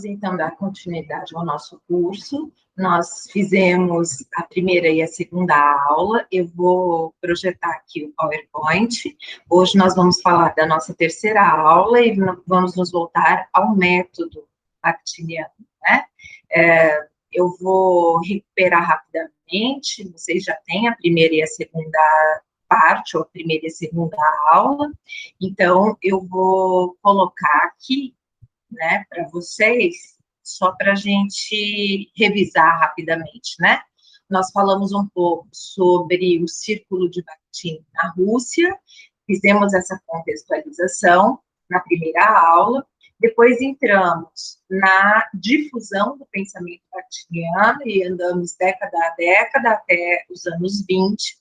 então dar continuidade ao nosso curso. Nós fizemos a primeira e a segunda aula. Eu vou projetar aqui o PowerPoint. Hoje nós vamos falar da nossa terceira aula e vamos nos voltar ao método Bakhtiniano, né? Eu vou recuperar rapidamente. Vocês já têm a primeira e a segunda parte, ou a primeira e a segunda aula. Então, eu vou colocar aqui, né, para vocês, só para a gente revisar rapidamente, né? Nós falamos um pouco sobre o Círculo de Bakhtin na Rússia, fizemos essa contextualização na primeira aula, depois entramos na difusão do pensamento bakhtiniano e andamos década a década até os anos 20.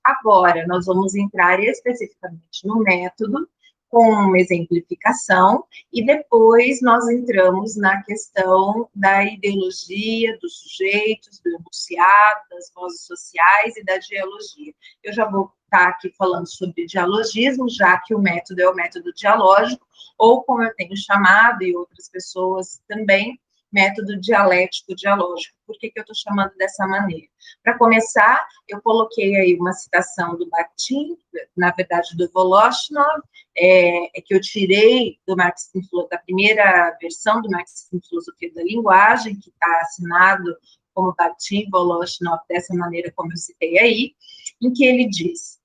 Agora, nós vamos entrar especificamente no método, com uma exemplificação, e depois nós entramos na questão da ideologia, dos sujeitos, do enunciado, das vozes sociais e da dialogia. Eu já vou estar aqui falando sobre dialogismo, já que o método é o método dialógico, ou como eu tenho chamado, e outras pessoas também, método dialético-dialógico. Por que eu estou chamando dessa maneira? Para começar, eu coloquei aí uma citação do Bakhtin, na verdade do Voloshinov, que eu tirei do marxismo, da primeira versão do Marxismo e Filosofia da Linguagem, que está assinado como Bakhtin, Voloshinov, dessa maneira como eu citei aí, em que ele diz: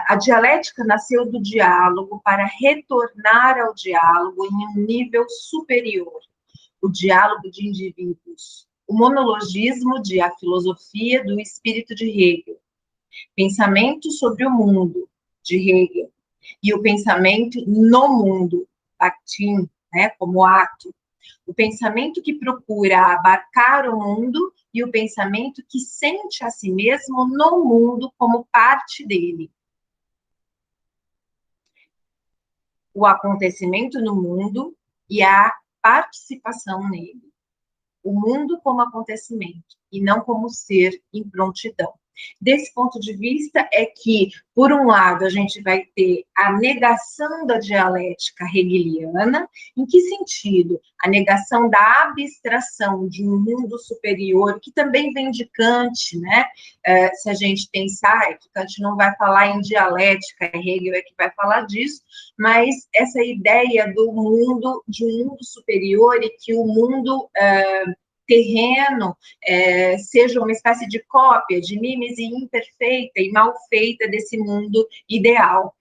a dialética nasceu do diálogo para retornar ao diálogo em um nível superior, o diálogo de indivíduos, o monologismo de A Filosofia do Espírito de Hegel, pensamento sobre o mundo, de Hegel, e o pensamento no mundo, Bakhtin, né, como ato, o pensamento que procura abarcar o mundo e o pensamento que sente a si mesmo no mundo como parte dele. O acontecimento no mundo e a participação nele. O mundo como acontecimento e não como ser em prontidão. Desse ponto de vista é que, por um lado, a gente vai ter a negação da dialética hegeliana. Em que sentido? A negação da abstração de um mundo superior, que também vem de Kant, né? Se a gente pensar, que Kant não vai falar em dialética, Hegel é que vai falar disso, mas essa ideia do mundo, de um mundo superior e que o mundo terreno seja uma espécie de cópia, de mímese imperfeita e mal feita desse mundo ideal.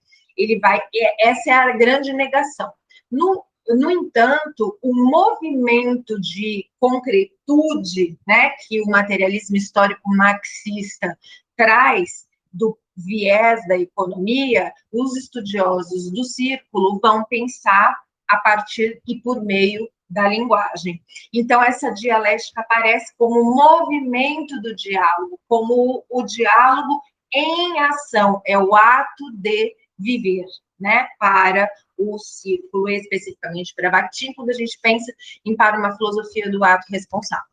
Essa é a grande negação. No entanto, o movimento de concretude, né, que o materialismo histórico marxista traz do viés da economia, os estudiosos do círculo vão pensar a partir e por meio da linguagem. Então, essa dialética aparece como movimento do diálogo, como o diálogo em ação, é o ato de viver, né, para o círculo, especificamente para Bakhtin, quando a gente pensa em para uma filosofia do ato responsável.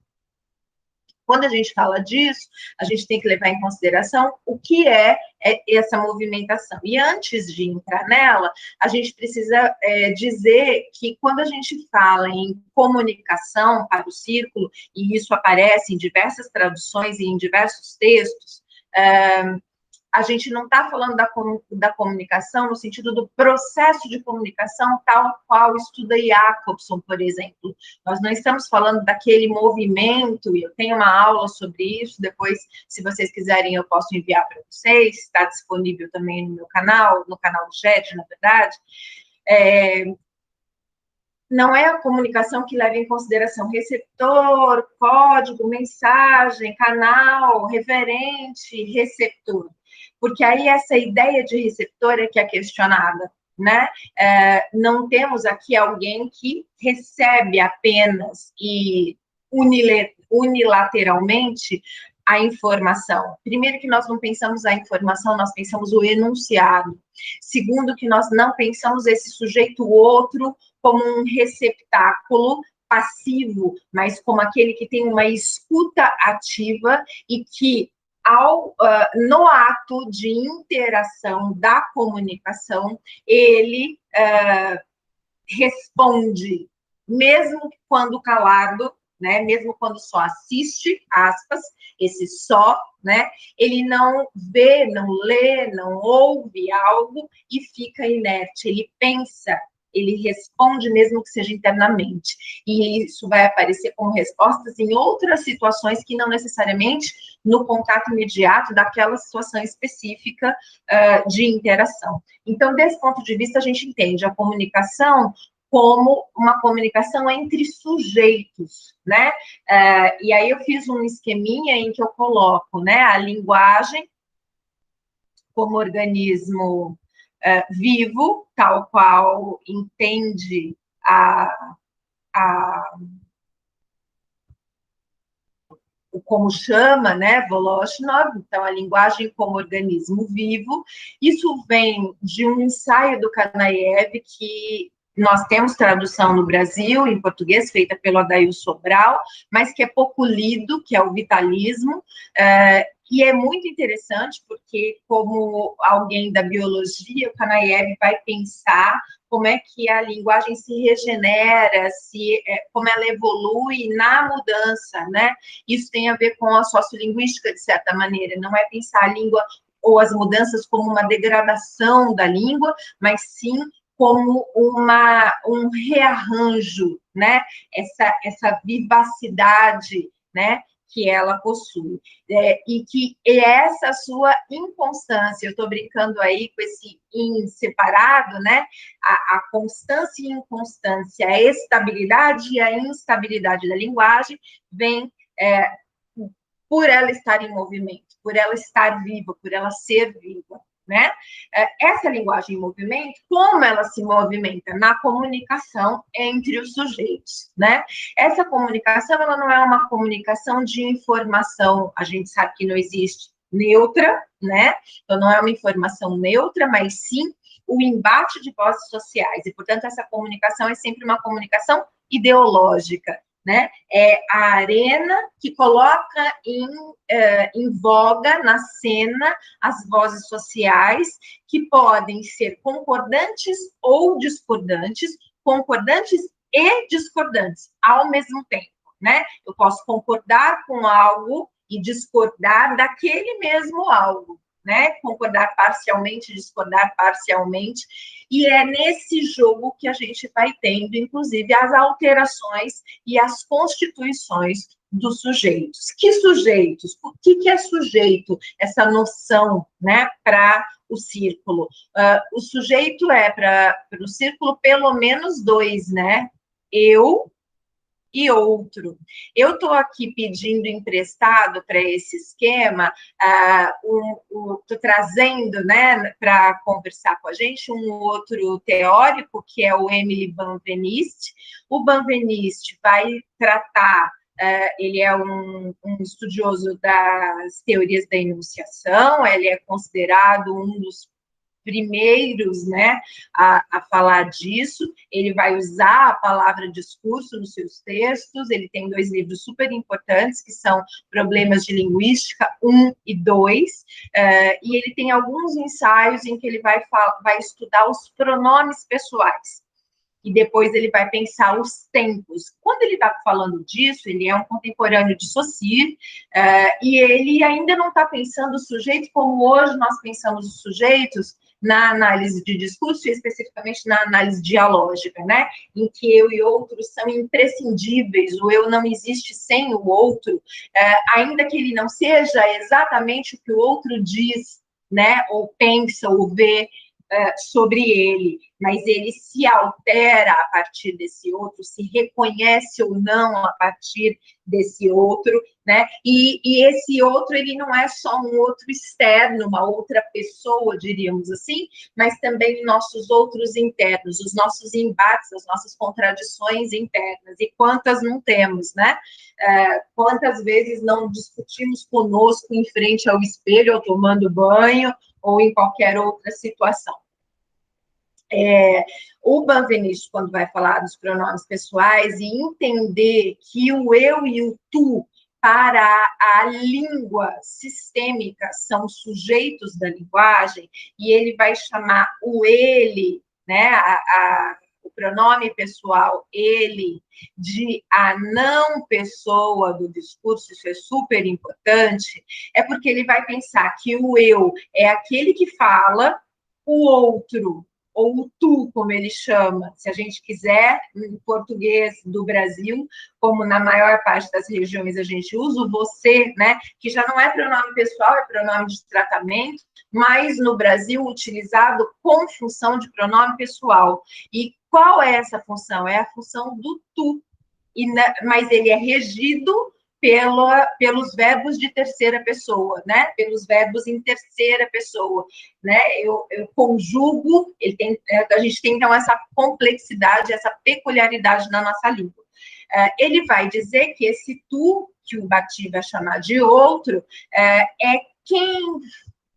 Quando a gente fala disso, a gente tem que levar em consideração o que é essa movimentação. E antes de entrar nela, a gente precisa dizer que quando a gente fala em comunicação para o círculo, e isso aparece em diversas traduções e em diversos textos, a gente não está falando da comunicação no sentido do processo de comunicação tal qual estuda Jacobson, por exemplo. Nós não estamos falando daquele movimento, e eu tenho uma aula sobre isso, depois, se vocês quiserem, eu posso enviar para vocês, está disponível também no meu canal, no canal do GED, na verdade. Não é a comunicação que leva em consideração receptor, código, mensagem, canal, referente, receptor. Porque aí essa ideia de receptor é que é questionada, né? Não temos aqui alguém que recebe apenas e unilateralmente a informação. Primeiro que nós não pensamos a informação, nós pensamos o enunciado. Segundo que nós não pensamos esse sujeito outro como um receptáculo passivo, mas como aquele que tem uma escuta ativa e que no ato de interação da comunicação, ele responde, mesmo quando calado, né, mesmo quando só assiste, aspas, esse só, né, ele não vê, não lê, não ouve algo e fica inerte, ele pensa, ele responde mesmo que seja internamente, e isso vai aparecer como respostas em outras situações que não necessariamente no contato imediato daquela situação específica de interação. Então, desse ponto de vista, a gente entende a comunicação como uma comunicação entre sujeitos, né? E aí eu fiz um esqueminha em que eu coloco, né, a linguagem como organismo vivo, tal qual entende a como chama, né, Voloshinov, então a linguagem como organismo vivo. Isso vem de um ensaio do Kanaev que nós temos tradução no Brasil, em português, feita pelo Adair Sobral, mas que é pouco lido, que é o Vitalismo, e é muito interessante porque, como alguém da biologia, o Kanaev vai pensar como é que a linguagem se regenera, como ela evolui na mudança, né? Isso tem a ver com a sociolinguística, de certa maneira, não é pensar a língua ou as mudanças como uma degradação da língua, mas sim como um rearranjo, né? Essa vivacidade, né? Que ela possui. E que essa sua inconstância, eu estou brincando aí com esse in separado, né? A constância e inconstância, a estabilidade e a instabilidade da linguagem vem por ela estar em movimento, por ela estar viva, por ela ser viva, né? Essa linguagem em movimento, como ela se movimenta na comunicação entre os sujeitos, né? Essa comunicação, ela não é uma comunicação de informação, a gente sabe que não existe neutra, né? Então, não é uma informação neutra, mas sim o embate de vozes sociais, e, portanto, essa comunicação é sempre uma comunicação ideológica, né? É a arena que coloca em voga, na cena, as vozes sociais, que podem ser concordantes ou discordantes, concordantes e discordantes ao mesmo tempo, né? Eu posso concordar com algo e discordar daquele mesmo algo, né? Concordar parcialmente, discordar parcialmente, e é nesse jogo que a gente vai tendo, inclusive, as alterações e as constituições dos sujeitos. Que sujeitos? O que é sujeito? Essa noção, né, para o círculo. O sujeito é, para o círculo, pelo menos dois, né? Eu e outro. Eu estou aqui pedindo emprestado para esse esquema, estou trazendo, né, para conversar com a gente, um outro teórico, que é o Emily Benveniste. O Benveniste vai tratar, ele é um estudioso das teorias da enunciação, ele é considerado um dos primeiros, né, a falar disso. Ele vai usar a palavra discurso nos seus textos. Ele tem 2 livros super importantes, que são Problemas de Linguística 1 e 2, e ele tem alguns ensaios em que ele vai estudar os pronomes pessoais. E depois ele vai pensar os tempos. Quando ele está falando disso, ele é um contemporâneo de Saussure, e ele ainda não está pensando o sujeito como hoje nós pensamos os sujeitos na análise de discurso, e especificamente na análise dialógica, né? Em que eu e outros são imprescindíveis, o eu não existe sem o outro, ainda que ele não seja exatamente o que o outro diz, né? Ou pensa, ou vê, sobre ele, mas ele se altera a partir desse outro, se reconhece ou não a partir desse outro, né? E esse outro, ele não é só um outro externo, uma outra pessoa, diríamos assim, mas também nossos outros internos, os nossos embates, as nossas contradições internas, e quantas não temos, né? Quantas vezes não discutimos conosco em frente ao espelho, ou tomando banho, ou em qualquer outra situação. O Benveniste, quando vai falar dos pronomes pessoais e entender que o eu e o tu, para a língua sistêmica, são sujeitos da linguagem, e ele vai chamar o ele, né, o pronome pessoal, ele, de a não pessoa do discurso, isso é super importante, é porque ele vai pensar que o eu é aquele que fala, o outro, ou o tu, como ele chama, se a gente quiser, em português do Brasil, como na maior parte das regiões a gente usa, o você, né, que já não é pronome pessoal, é pronome de tratamento, mas no Brasil utilizado com função de pronome pessoal. E qual é essa função? É a função do tu, mas ele é regido pelos verbos de terceira pessoa, né? Pelos verbos em terceira pessoa, né? Eu conjugo, a gente tem, então, essa complexidade, essa peculiaridade na nossa língua. Ele vai dizer que esse tu, que o Bakhtin vai chamar de outro, é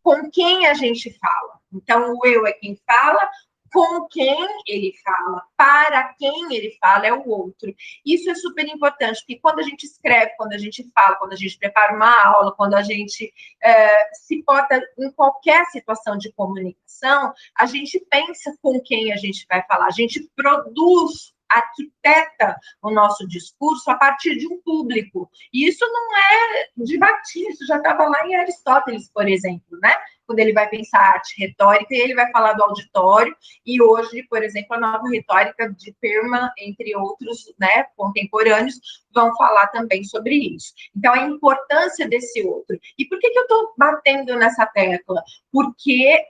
com quem a gente fala. Então, o eu é quem fala, com quem ele fala, para quem ele fala é o outro. Isso é super importante, porque quando a gente escreve, quando a gente fala, quando a gente prepara uma aula, quando a gente se porta em qualquer situação de comunicação, a gente pensa com quem a gente vai falar, a gente produz, arquiteta o nosso discurso a partir de um público. E isso não é de Bakhtin, isso já estava lá em Aristóteles, por exemplo, né? Quando ele vai pensar arte retórica, e ele vai falar do auditório, e hoje, por exemplo, a nova retórica de Perman, entre outros, né, contemporâneos, vão falar também sobre isso. Então, a importância desse outro. E por que eu estou batendo nessa tecla? Porque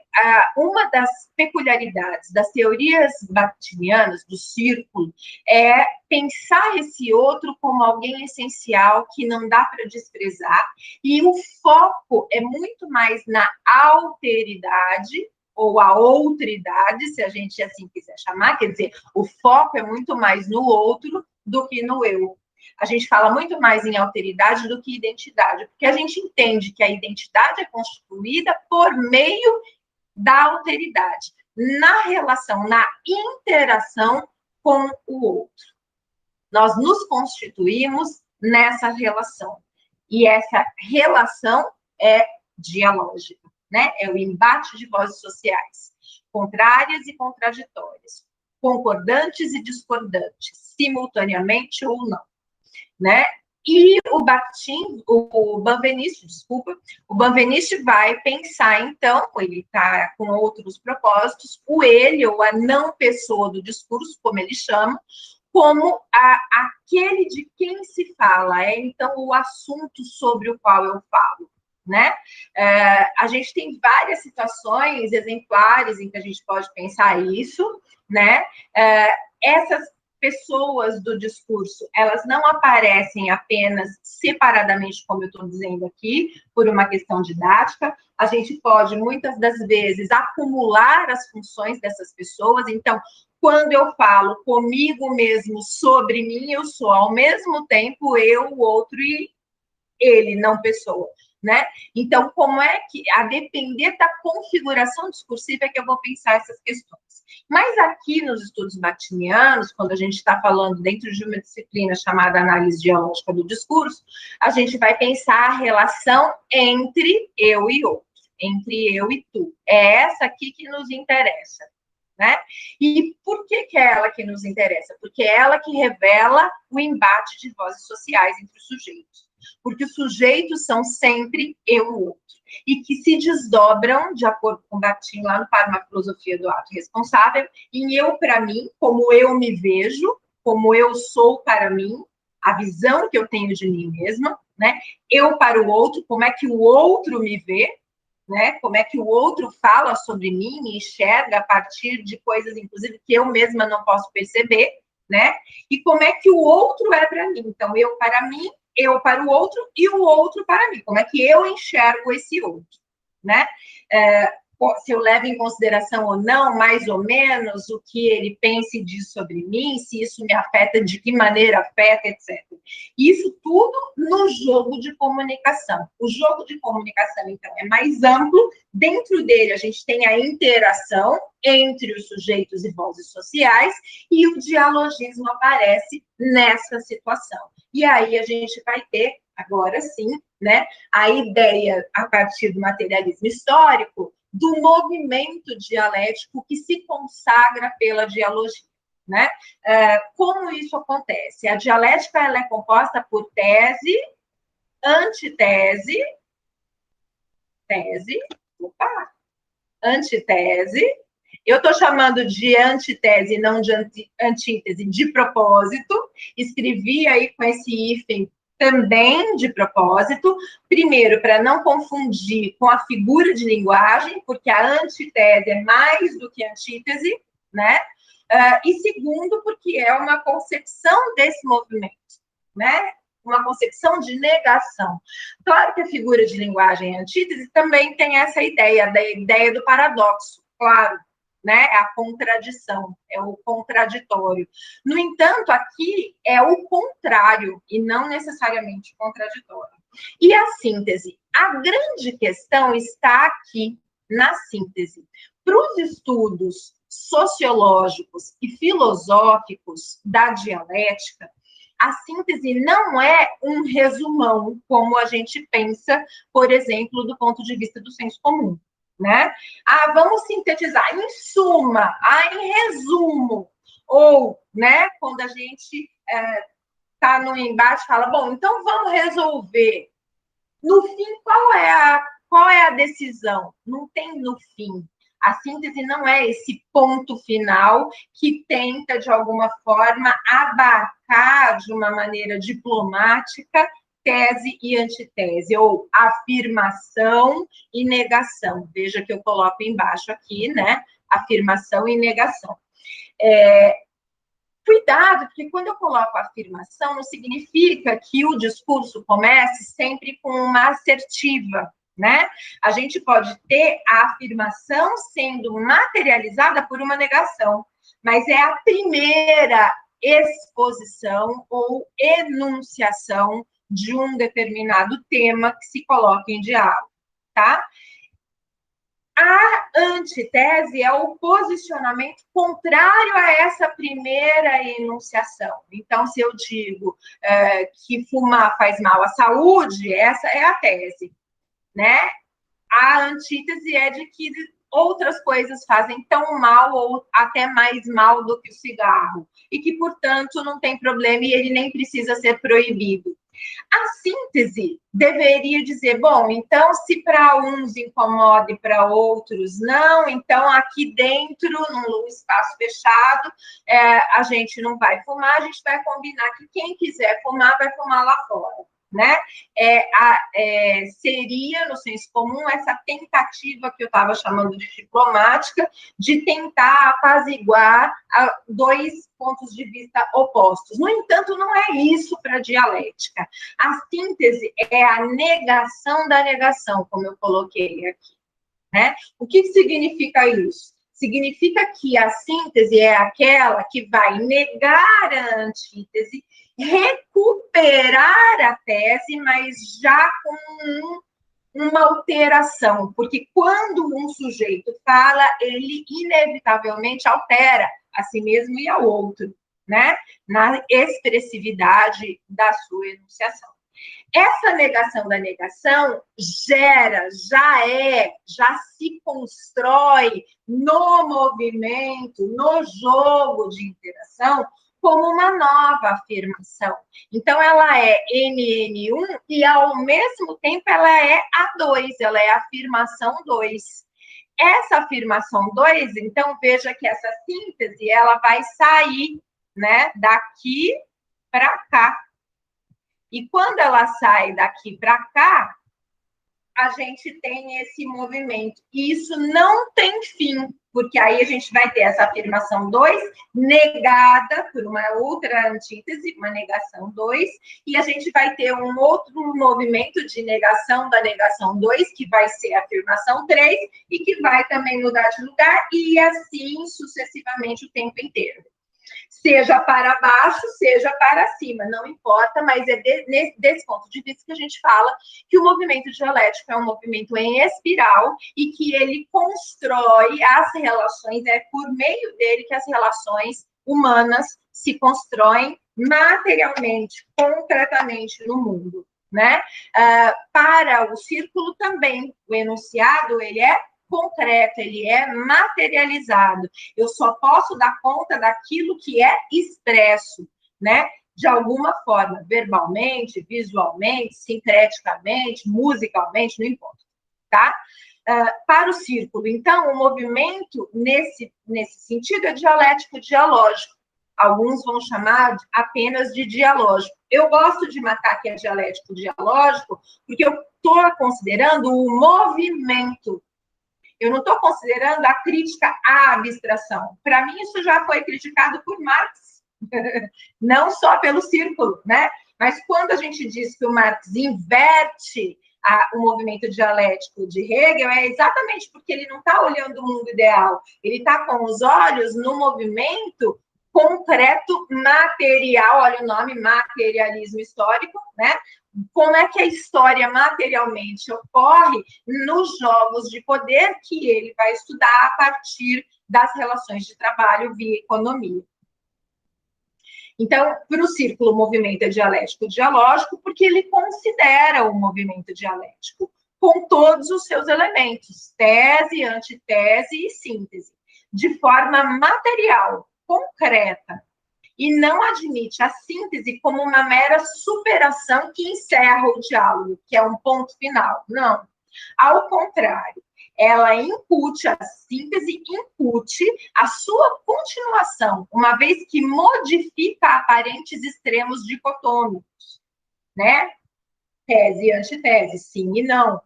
uma das peculiaridades das teorias bakhtinianas, do círculo, é pensar esse outro como alguém essencial, que não dá para desprezar, e o foco é muito mais na alteridade, ou a outridade, se a gente assim quiser chamar, quer dizer, o foco é muito mais no outro do que no eu. A gente fala muito mais em alteridade do que identidade, porque a gente entende que a identidade é constituída por meio da alteridade, na relação, na interação com o outro. Nós nos constituímos nessa relação. E essa relação é dialógica, né? É o embate de vozes sociais, contrárias e contraditórias, concordantes e discordantes, simultaneamente ou não, né? E o Bakhtin, o Benveniste, desculpa, o Benveniste vai pensar, então, ele está com outros propósitos, o ele, ou a não pessoa do discurso, como ele chama, como aquele de quem se fala, é então o assunto sobre o qual eu falo, né? A gente tem várias situações exemplares em que a gente pode pensar isso, né? Essas pessoas do discurso, elas não aparecem apenas separadamente, como eu estou dizendo aqui, por uma questão didática. A gente pode, muitas das vezes, acumular as funções dessas pessoas. Então, quando eu falo comigo mesmo sobre mim, eu sou ao mesmo tempo eu, o outro e ele, não pessoa, né? Então, como é que, a depender da configuração discursiva, é que eu vou pensar essas questões. Mas aqui nos estudos bakhtinianos, quando a gente está falando dentro de uma disciplina chamada análise dialógica do discurso, a gente vai pensar a relação entre eu e outro, entre eu e tu. É essa aqui que nos interessa, né? E por que é ela que nos interessa? Porque é ela que revela o embate de vozes sociais entre os sujeitos. Porque os sujeitos são sempre eu e o outro, e que se desdobram, de acordo com Bakhtin, lá no Para uma Filosofia do Ato Responsável, em eu para mim, como eu me vejo, como eu sou para mim, a visão que eu tenho de mim mesma, né? Eu para o outro, como é que o outro me vê, né? Como é que o outro fala sobre mim e enxerga a partir de coisas, inclusive, que eu mesma não posso perceber, né? E como é que o outro é para mim. Então, eu para mim, eu para o outro e o outro para mim. Como é que eu enxergo esse outro, né? Se eu levo em consideração ou não, mais ou menos, o que ele pensa e diz sobre mim, se isso me afeta, de que maneira afeta, etc. Isso tudo no jogo de comunicação. O jogo de comunicação, então, é mais amplo. Dentro dele, a gente tem a interação entre os sujeitos e vozes sociais, e o dialogismo aparece nessa situação. E aí a gente vai ter, agora sim, né, a ideia, a partir do materialismo histórico, do movimento dialético que se consagra pela dialogia. né? Como isso acontece? A dialética ela é composta por tese, antitese, tese, opa, antitese. Eu estou chamando de antitese, não de antítese, de propósito. Escrevi aí com esse hífen também de propósito. Primeiro, para não confundir com a figura de linguagem, porque a antitese é mais do que antítese, né? E segundo, porque é uma concepção desse movimento, né? Uma concepção de negação. Claro que a figura de linguagem antítese também tem essa ideia, da ideia do paradoxo, claro, né? É a contradição, é o contraditório. No entanto, aqui é o contrário, e não necessariamente contraditório. E a síntese? A grande questão está aqui, na síntese. Para os estudos sociológicos e filosóficos da dialética, a síntese não é um resumão, como a gente pensa, por exemplo, do ponto de vista do senso comum, né? Vamos sintetizar, em suma, em resumo, ou, né, quando a gente está no embate, fala, bom, então vamos resolver. No fim, qual é a decisão? Não tem no fim. A síntese não é esse ponto final que tenta, de alguma forma, abarcar de uma maneira diplomática tese e antitese, ou afirmação e negação. Veja que eu coloco embaixo aqui, né? Afirmação e negação. Cuidado, porque quando eu coloco afirmação, não significa que o discurso comece sempre com uma assertiva, né? A gente pode ter a afirmação sendo materializada por uma negação, mas é a primeira exposição ou enunciação de um determinado tema que se coloca em diálogo, tá? A antitese é o posicionamento contrário a essa primeira enunciação. Então, se eu digo que fumar faz mal à saúde, essa é a tese, né? A antítese é de que outras coisas fazem tão mal ou até mais mal do que o cigarro, e que, portanto, não tem problema e ele nem precisa ser proibido. A síntese deveria dizer, bom, então se para uns incomoda e para outros não, então aqui dentro, num espaço fechado, a gente não vai fumar, a gente vai combinar que quem quiser fumar, vai fumar lá fora, né? Seria, no senso comum, essa tentativa que eu estava chamando de diplomática, de tentar apaziguar dois pontos de vista opostos. No entanto, não é isso para a dialética. A síntese é a negação da negação, como eu coloquei aqui, né? O que significa isso? Significa que a síntese é aquela que vai negar a antítese, recuperar a tese, mas já com uma alteração, porque quando um sujeito fala, ele inevitavelmente altera a si mesmo e ao outro, né? Na expressividade da sua enunciação. Essa negação da negação já se constrói no movimento, no jogo de interação, como uma nova afirmação. Então, ela é NN1 e, ao mesmo tempo, ela é A2, ela é afirmação 2. Essa afirmação 2, então, veja que essa síntese, ela vai sair, né, daqui para cá. E quando ela sai daqui para cá, a gente tem esse movimento. E isso não tem fim, porque aí a gente vai ter essa afirmação 2 negada por uma outra antítese, uma negação 2, e a gente vai ter um outro movimento de negação da negação 2, que vai ser a afirmação 3, e que vai também mudar de lugar, e assim sucessivamente o tempo inteiro. Seja para baixo, seja para cima, não importa, mas é desse ponto de vista que a gente fala que o movimento dialético é um movimento em espiral e que ele constrói as relações, é por meio dele que as relações humanas se constroem materialmente, concretamente no mundo, né? Para o círculo também, o enunciado, ele é concreto, ele é materializado. Eu só posso dar conta daquilo que é expresso, né? De alguma forma, verbalmente, visualmente, sincreticamente, musicalmente, não importa, tá? Para o círculo, então, o movimento, nesse sentido, é dialético-dialógico. Alguns vão chamar apenas de dialógico. Eu gosto de marcar que é dialético-dialógico, porque eu estou considerando o movimento. Eu não estou considerando a crítica à abstração. Para mim, isso já foi criticado por Marx, não só pelo círculo, né? Mas quando a gente diz que o Marx inverte o movimento dialético de Hegel, é exatamente porque ele não está olhando o mundo ideal, ele está com os olhos no movimento concreto material, olha o nome, materialismo histórico, né? Como é que a história materialmente ocorre nos jogos de poder que ele vai estudar a partir das relações de trabalho via economia. Então, para o círculo, o movimento é dialético-dialógico, porque ele considera o movimento dialético com todos os seus elementos, tese, antitese e síntese, de forma material, concreta, e não admite a síntese como uma mera superação que encerra o diálogo, que é um ponto final. Não. Ao contrário, ela incute, a síntese incute a sua continuação, uma vez que modifica aparentes extremos dicotômicos, né? Tese e antitese, sim e não.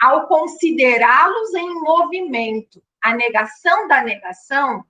Ao considerá-los em movimento, a negação da negação,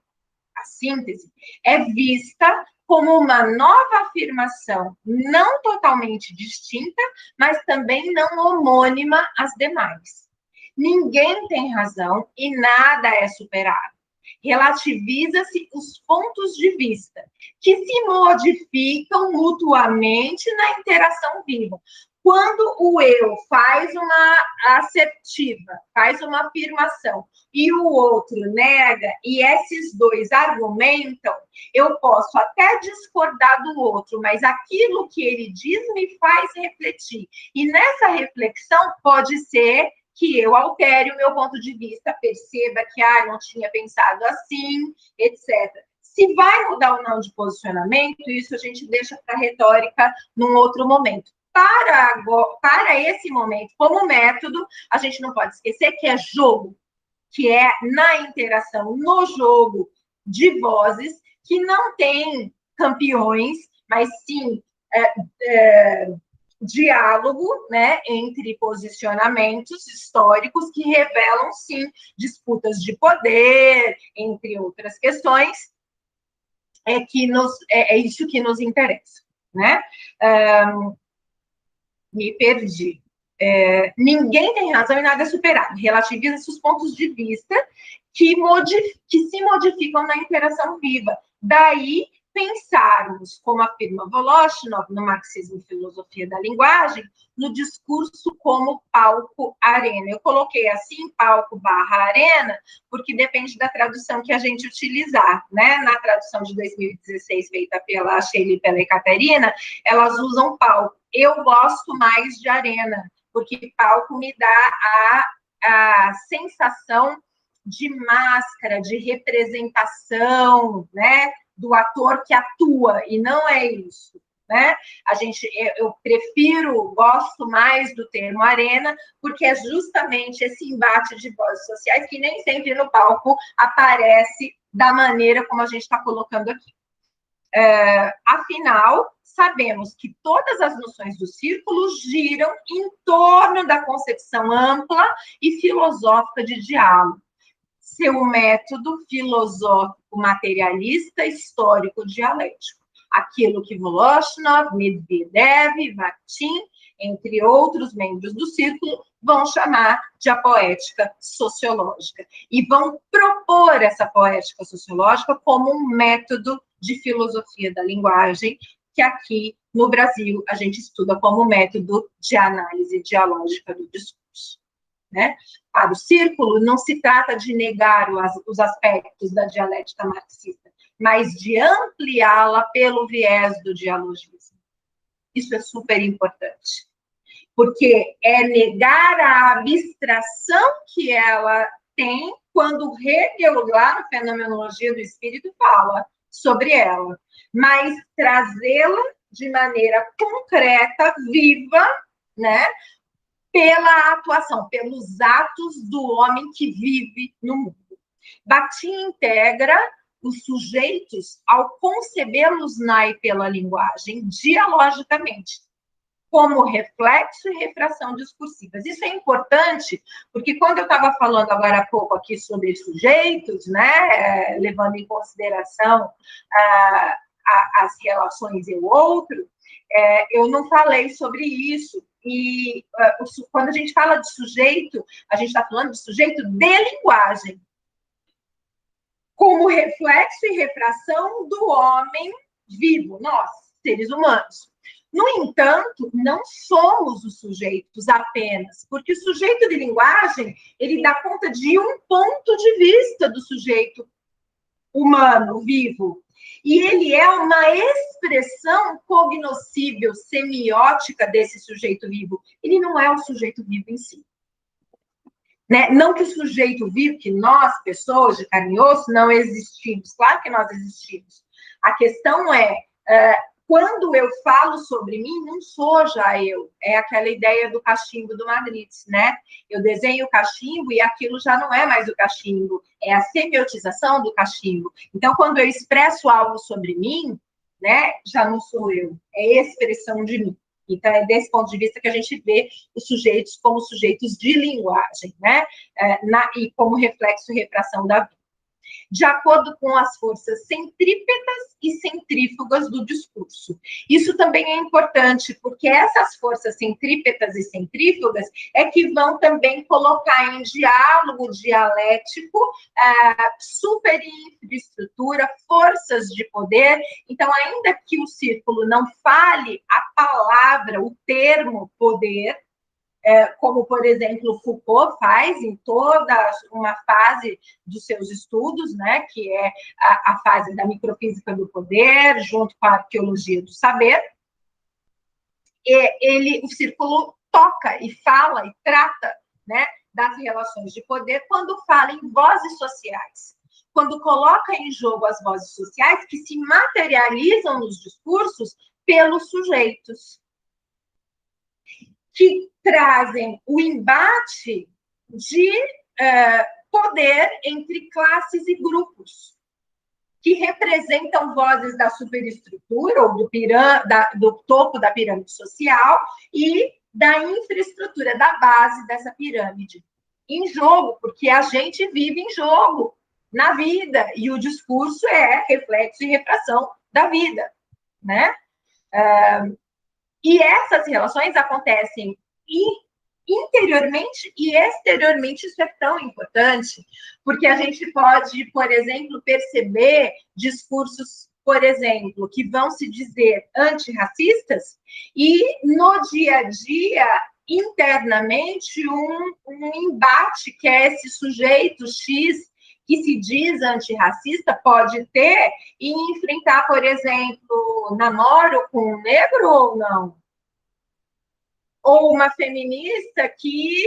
a síntese, é vista como uma nova afirmação, não totalmente distinta, mas também não homônima às demais. Ninguém tem razão e nada é superado. Relativiza-se os pontos de vista, que se modificam mutuamente na interação viva. Quando o eu faz uma assertiva, faz uma afirmação, e o outro nega, e esses dois argumentam, eu posso até discordar do outro, mas aquilo que ele diz me faz refletir. E nessa reflexão pode ser que eu altere o meu ponto de vista, perceba que não tinha pensado assim, etc. Se vai mudar ou não de posicionamento, isso a gente deixa para a retórica num outro momento. Para esse momento, como método, a gente não pode esquecer que é jogo, que é na interação, no jogo de vozes, que não tem campeões, mas sim diálogo, né, entre posicionamentos históricos que revelam, sim, disputas de poder, entre outras questões, é isso que nos interessa, né? Me perdi. Ninguém tem razão e nada é superado. Relativiza-se os pontos de vista que se modificam na interação viva. Daí, pensarmos, como afirma Voloshinov no Marxismo e Filosofia da Linguagem, no discurso como palco-arena. Eu coloquei assim, palco/arena, porque depende da tradução que a gente utilizar, né? Na tradução de 2016, feita pela Sheila e pela Ekaterina, elas usam palco. Eu gosto mais de arena, porque palco me dá a sensação de máscara, de representação, né, do ator que atua, e não é isso, né? Eu gosto mais do termo arena, porque é justamente esse embate de vozes sociais que nem sempre no palco aparece da maneira como a gente está colocando aqui. Afinal, sabemos que todas as noções do círculo giram em torno da concepção ampla e filosófica de diálogo, seu método filosófico materialista histórico dialético, aquilo que Voloshinov, Medvedev e Bakhtin, entre outros membros do círculo, vão chamar de a poética sociológica, e vão propor essa poética sociológica como um método de filosofia da linguagem, que aqui no Brasil a gente estuda como método de análise dialógica do discurso. Né? Para o círculo, não se trata de negar os aspectos da dialética marxista, mas de ampliá-la pelo viés do dialogismo. Isso é super importante, porque é negar a abstração que ela tem quando Hegel, lá na Fenomenologia do Espírito, fala sobre ela, mas trazê-la de maneira concreta, viva, né, pela atuação, pelos atos do homem que vive no mundo. Bakhtin integra os sujeitos ao concebê-los na e pela linguagem, dialogicamente, como reflexo e refração discursivas. Isso é importante, porque quando eu estava falando agora há pouco aqui sobre sujeitos, né, levando em consideração as relações eu-outro, eu não falei sobre isso. E quando a gente fala de sujeito, a gente está falando de sujeito de linguagem, como reflexo e refração do homem vivo, nós, seres humanos. No entanto, não somos os sujeitos apenas, porque o sujeito de linguagem, ele dá conta de um ponto de vista do sujeito humano, vivo. E ele é uma expressão cognoscível, semiótica desse sujeito vivo. Ele não é o sujeito vivo em si. Né? Não que o sujeito vivo, que nós, pessoas de carne e osso, não existimos. Claro que nós existimos. A questão é, quando eu falo sobre mim, não sou já eu. É aquela ideia do cachimbo do Magritte, né? Eu desenho o cachimbo e aquilo já não é mais o cachimbo, é a semiotização do cachimbo. Então, quando eu expresso algo sobre mim, né, já não sou eu, é expressão de mim. Então, é desse ponto de vista que a gente vê os sujeitos como sujeitos de linguagem, né? E como reflexo e refração da vida. De acordo com as forças centrípetas e centrífugas do discurso. Isso também é importante, porque essas forças centrípetas e centrífugas é que vão também colocar em diálogo dialético superinfraestrutura, forças de poder. Então, ainda que o círculo não fale a palavra, o termo poder, como, por exemplo, Foucault faz em toda uma fase dos seus estudos, né, que é a fase da microfísica do poder, junto com a arqueologia do saber, o círculo toca e fala e trata, né, das relações de poder quando fala em vozes sociais, quando coloca em jogo as vozes sociais que se materializam nos discursos pelos sujeitos, que trazem o embate de poder entre classes e grupos, que representam vozes da superestrutura, ou do topo da pirâmide social, e da infraestrutura, da base dessa pirâmide. Em jogo, porque a gente vive em jogo, na vida, e o discurso é reflexo e refração da vida, né? E essas relações acontecem interiormente e exteriormente. Isso é tão importante, porque a gente pode, por exemplo, perceber discursos, por exemplo, que vão se dizer antirracistas, e no dia a dia, internamente, um embate que é esse sujeito X que se diz antirracista pode ter e enfrentar, por exemplo, namoro com um negro ou não? Ou uma feminista que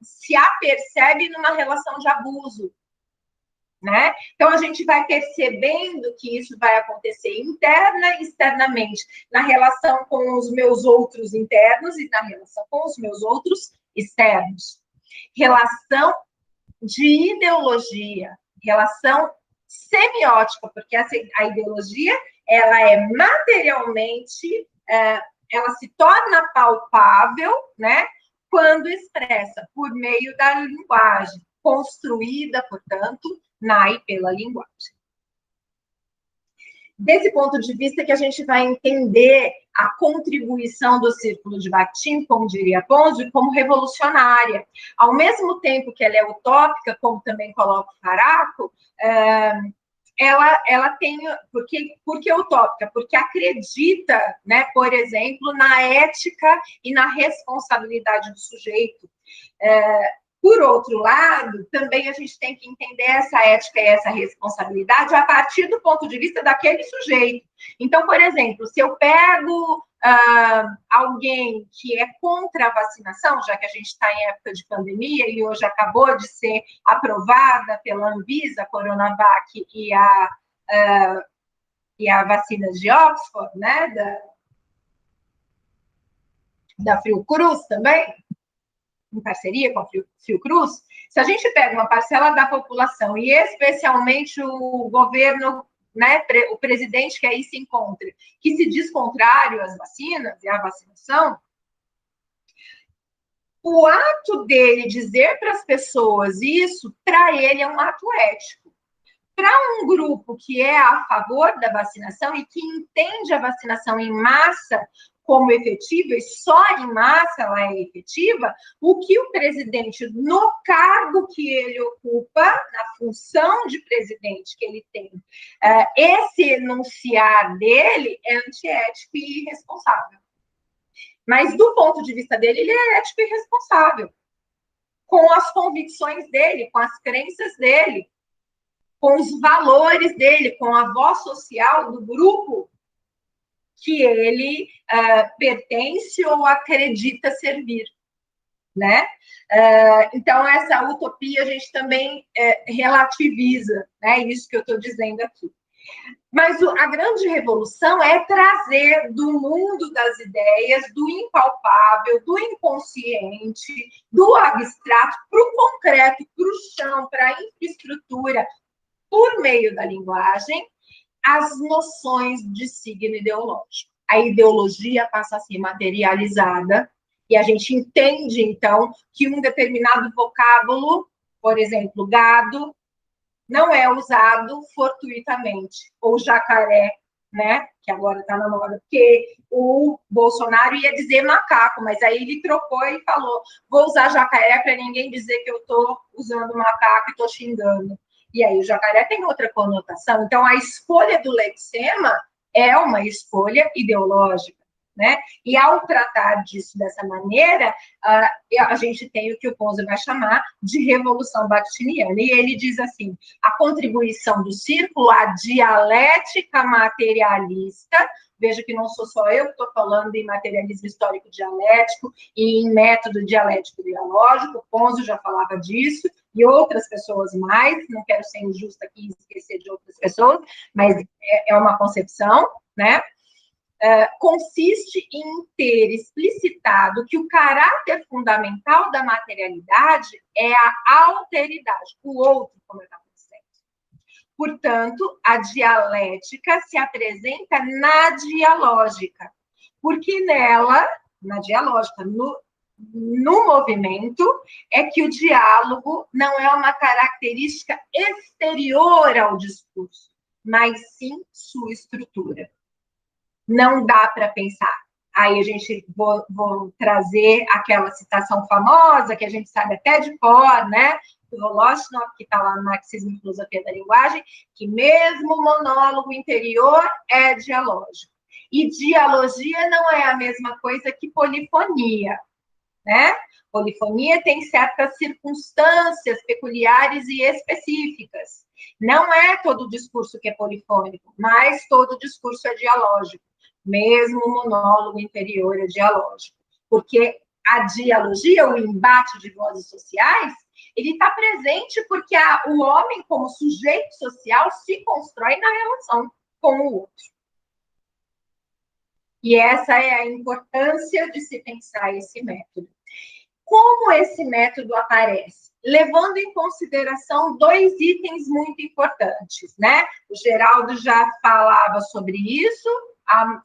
se apercebe numa relação de abuso, né? Então, a gente vai percebendo que isso vai acontecer interna e externamente, na relação com os meus outros internos e na relação com os meus outros externos. Relação de ideologia, relação semiótica, porque a ideologia, ela é materialmente, ela se torna palpável, né, quando expressa por meio da linguagem, construída, portanto, na e pela linguagem. Desse ponto de vista que a gente vai entender a contribuição do Círculo de Bakhtin, como diria Ponzio, como revolucionária. Ao mesmo tempo que ela é utópica, como também coloca o Faraco, ela tem... Por que utópica? Porque acredita, né, por exemplo, na ética e na responsabilidade do sujeito. Por outro lado, também a gente tem que entender essa ética e essa responsabilidade a partir do ponto de vista daquele sujeito. Então, por exemplo, se eu pego alguém que é contra a vacinação, já que a gente está em época de pandemia e hoje acabou de ser aprovada pela Anvisa, a Coronavac e a vacina de Oxford, né, da Fiocruz também, em parceria com a Fiocruz, se a gente pega uma parcela da população, e especialmente o governo, né, o presidente que aí se encontra, que se diz contrário às vacinas e à vacinação, o ato dele dizer para as pessoas isso, para ele é um ato ético. Para um grupo que é a favor da vacinação e que entende a vacinação em massa como efetiva, e só em massa ela é efetiva, o que o presidente, no cargo que ele ocupa, na função de presidente que ele tem, esse enunciar dele é antiético e irresponsável. Mas, do ponto de vista dele, ele é ético e responsável, com as convicções dele, com as crenças dele, com os valores dele, com a voz social do grupo que ele pertence ou acredita servir, né? Então, essa utopia a gente também relativiza, né? Isso que eu estou dizendo aqui. Mas a grande revolução é trazer do mundo das ideias, do impalpável, do inconsciente, do abstrato, para o concreto, para o chão, para a infraestrutura, por meio da linguagem, as noções de signo ideológico. A ideologia passa a ser materializada e a gente entende, então, que um determinado vocábulo, por exemplo, gado, não é usado fortuitamente, ou jacaré, né, que agora está na moda, porque o Bolsonaro ia dizer macaco, mas aí ele trocou e falou, vou usar jacaré para ninguém dizer que eu estou usando macaco e estou xingando. E aí o jacaré tem outra conotação. Então, a escolha do lexema é uma escolha ideológica, né? E ao tratar disso dessa maneira, a gente tem o que o Ponzi vai chamar de revolução bakhtiniana. E ele diz assim, a contribuição do círculo à dialética materialista, veja que não sou só eu que estou falando em materialismo histórico dialético e em método dialético dialógico, o Ponzi já falava disso, e outras pessoas mais, não quero ser injusta aqui e esquecer de outras pessoas, mas é uma concepção, né? Consiste em ter explicitado que o caráter fundamental da materialidade é a alteridade, o outro, como eu estava dizendo. Portanto, a dialética se apresenta na dialógica, porque nela, na dialógica, no movimento, é que o diálogo não é uma característica exterior ao discurso, mas sim sua estrutura. Não dá para pensar. Aí a gente vou trazer aquela citação famosa, que a gente sabe até de cor, né? Do Voloshinov, que está lá no Marxismo e Filosofia da Linguagem, que mesmo o monólogo interior é dialógico. E dialogia não é a mesma coisa que polifonia, né? Polifonia tem certas circunstâncias peculiares e específicas. Não é todo discurso que é polifônico, mas todo discurso é dialógico. Mesmo o monólogo interior é dialógico. Porque a dialogia, o embate de vozes sociais, ele está presente porque o homem, como sujeito social, se constrói na relação com o outro. E essa é a importância de se pensar esse método. Como esse método aparece? Levando em consideração dois itens muito importantes, né? O Geraldo já falava sobre isso,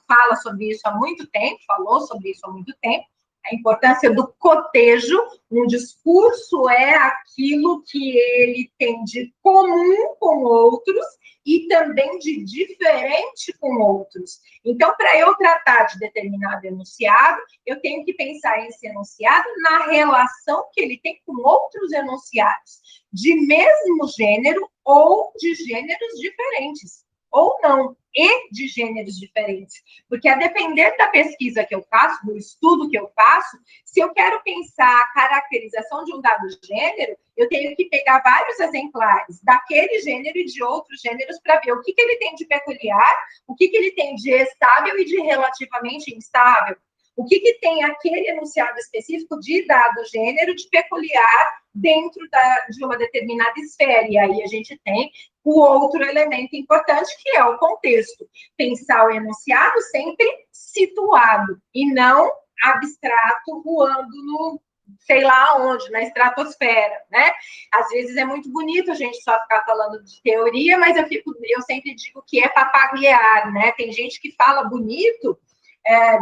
fala sobre isso há muito tempo, falou sobre isso há muito tempo, a importância do cotejo. Um discurso é aquilo que ele tem de comum com outros e também de diferente com outros. Então, para eu tratar de determinado enunciado, eu tenho que pensar esse enunciado na relação que ele tem com outros enunciados, de mesmo gênero ou de gêneros diferentes. Ou não, e de gêneros diferentes. Porque, a depender da pesquisa que eu faço, do estudo que eu faço, se eu quero pensar a caracterização de um dado gênero, eu tenho que pegar vários exemplares daquele gênero e de outros gêneros para ver o que ele tem de peculiar, o que ele tem de estável e de relativamente instável. O que tem aquele enunciado específico de dado gênero de peculiar dentro de uma determinada esfera? E aí a gente tem o outro elemento importante, que é o contexto. Pensar o enunciado sempre situado, e não abstrato, voando no sei lá onde, na estratosfera, né? Às vezes é muito bonito a gente só ficar falando de teoria, mas eu sempre digo que é papaguear, né? Tem gente que fala bonito,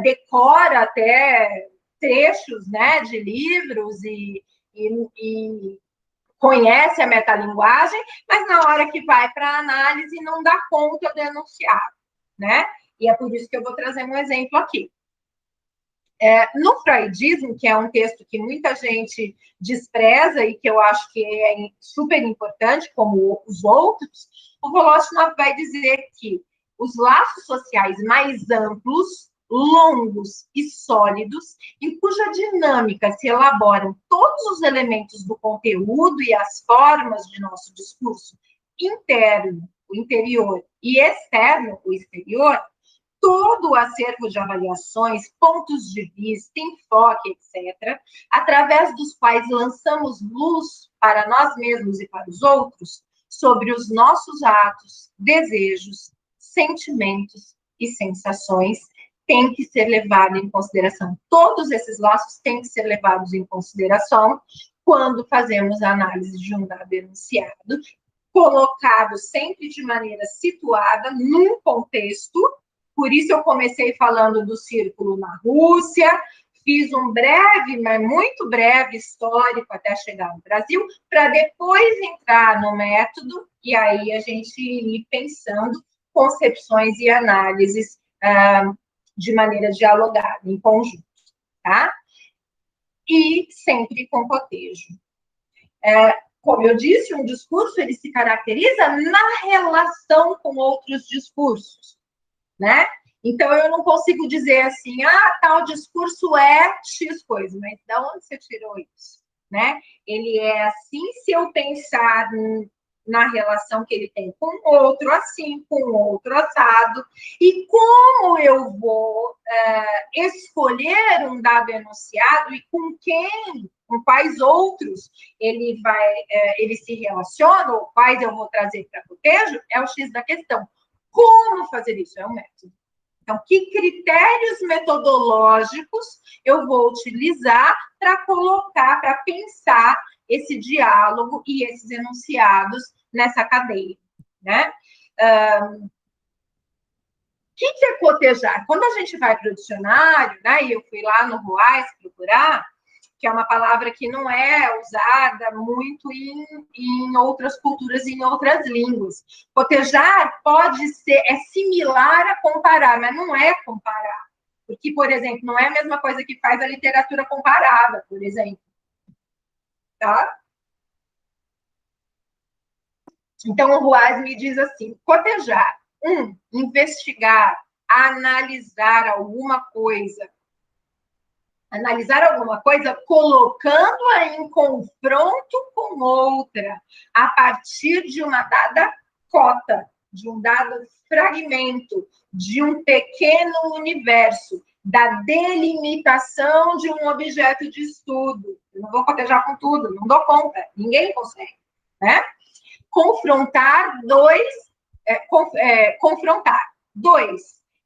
decora até trechos, né, de livros e conhece a metalinguagem, mas na hora que vai para a análise não dá conta do enunciado, né? E é por isso que eu vou trazer um exemplo aqui. No freudismo, que é um texto que muita gente despreza e que eu acho que é super importante, como os outros, o Voloshinov vai dizer que os laços sociais mais amplos, longos e sólidos, em cuja dinâmica se elaboram todos os elementos do conteúdo e as formas de nosso discurso interno, o interior, e externo, o exterior, todo o acervo de avaliações, pontos de vista, enfoque, etc., através dos quais lançamos luz para nós mesmos e para os outros sobre os nossos atos, desejos, sentimentos e sensações, tem que ser levado em consideração. Todos esses laços têm que ser levados em consideração quando fazemos a análise de um dado enunciado, colocado sempre de maneira situada, num contexto. Por isso eu comecei falando do círculo na Rússia, fiz um breve, mas muito breve histórico até chegar no Brasil, para depois entrar no método e aí a gente ir pensando concepções e análises de maneira dialogada, em conjunto, tá? E sempre com cotejo. Como eu disse, um discurso, ele se caracteriza na relação com outros discursos, né? Então, eu não consigo dizer assim, tal discurso é X coisa, mas de onde você tirou isso, né? Ele é assim se eu pensar na relação que ele tem com outro assim, com outro assado, e como eu vou escolher um dado enunciado e com quem, com quais outros ele se relaciona, ou quais eu vou trazer para cotejo, é o X da questão. Como fazer isso? É um método. Então, que critérios metodológicos eu vou utilizar para colocar, para pensar esse diálogo e esses enunciados nessa cadeia, né? O que é cotejar? Quando a gente vai para o dicionário, né, e eu fui lá no Ruais procurar, que é uma palavra que não é usada muito em outras culturas e em outras línguas. Cotejar pode ser, é similar a comparar, mas não é comparar. Porque, por exemplo, não é a mesma coisa que faz a literatura comparada, por exemplo. Tá? Então, o Ruais me diz assim, cotejar, investigar, analisar alguma coisa, colocando-a em confronto com outra, a partir de uma dada cota, de um dado fragmento, de um pequeno universo, da delimitação de um objeto de estudo. Eu não vou cotejar com tudo, não dou conta, ninguém consegue, né? Confrontar.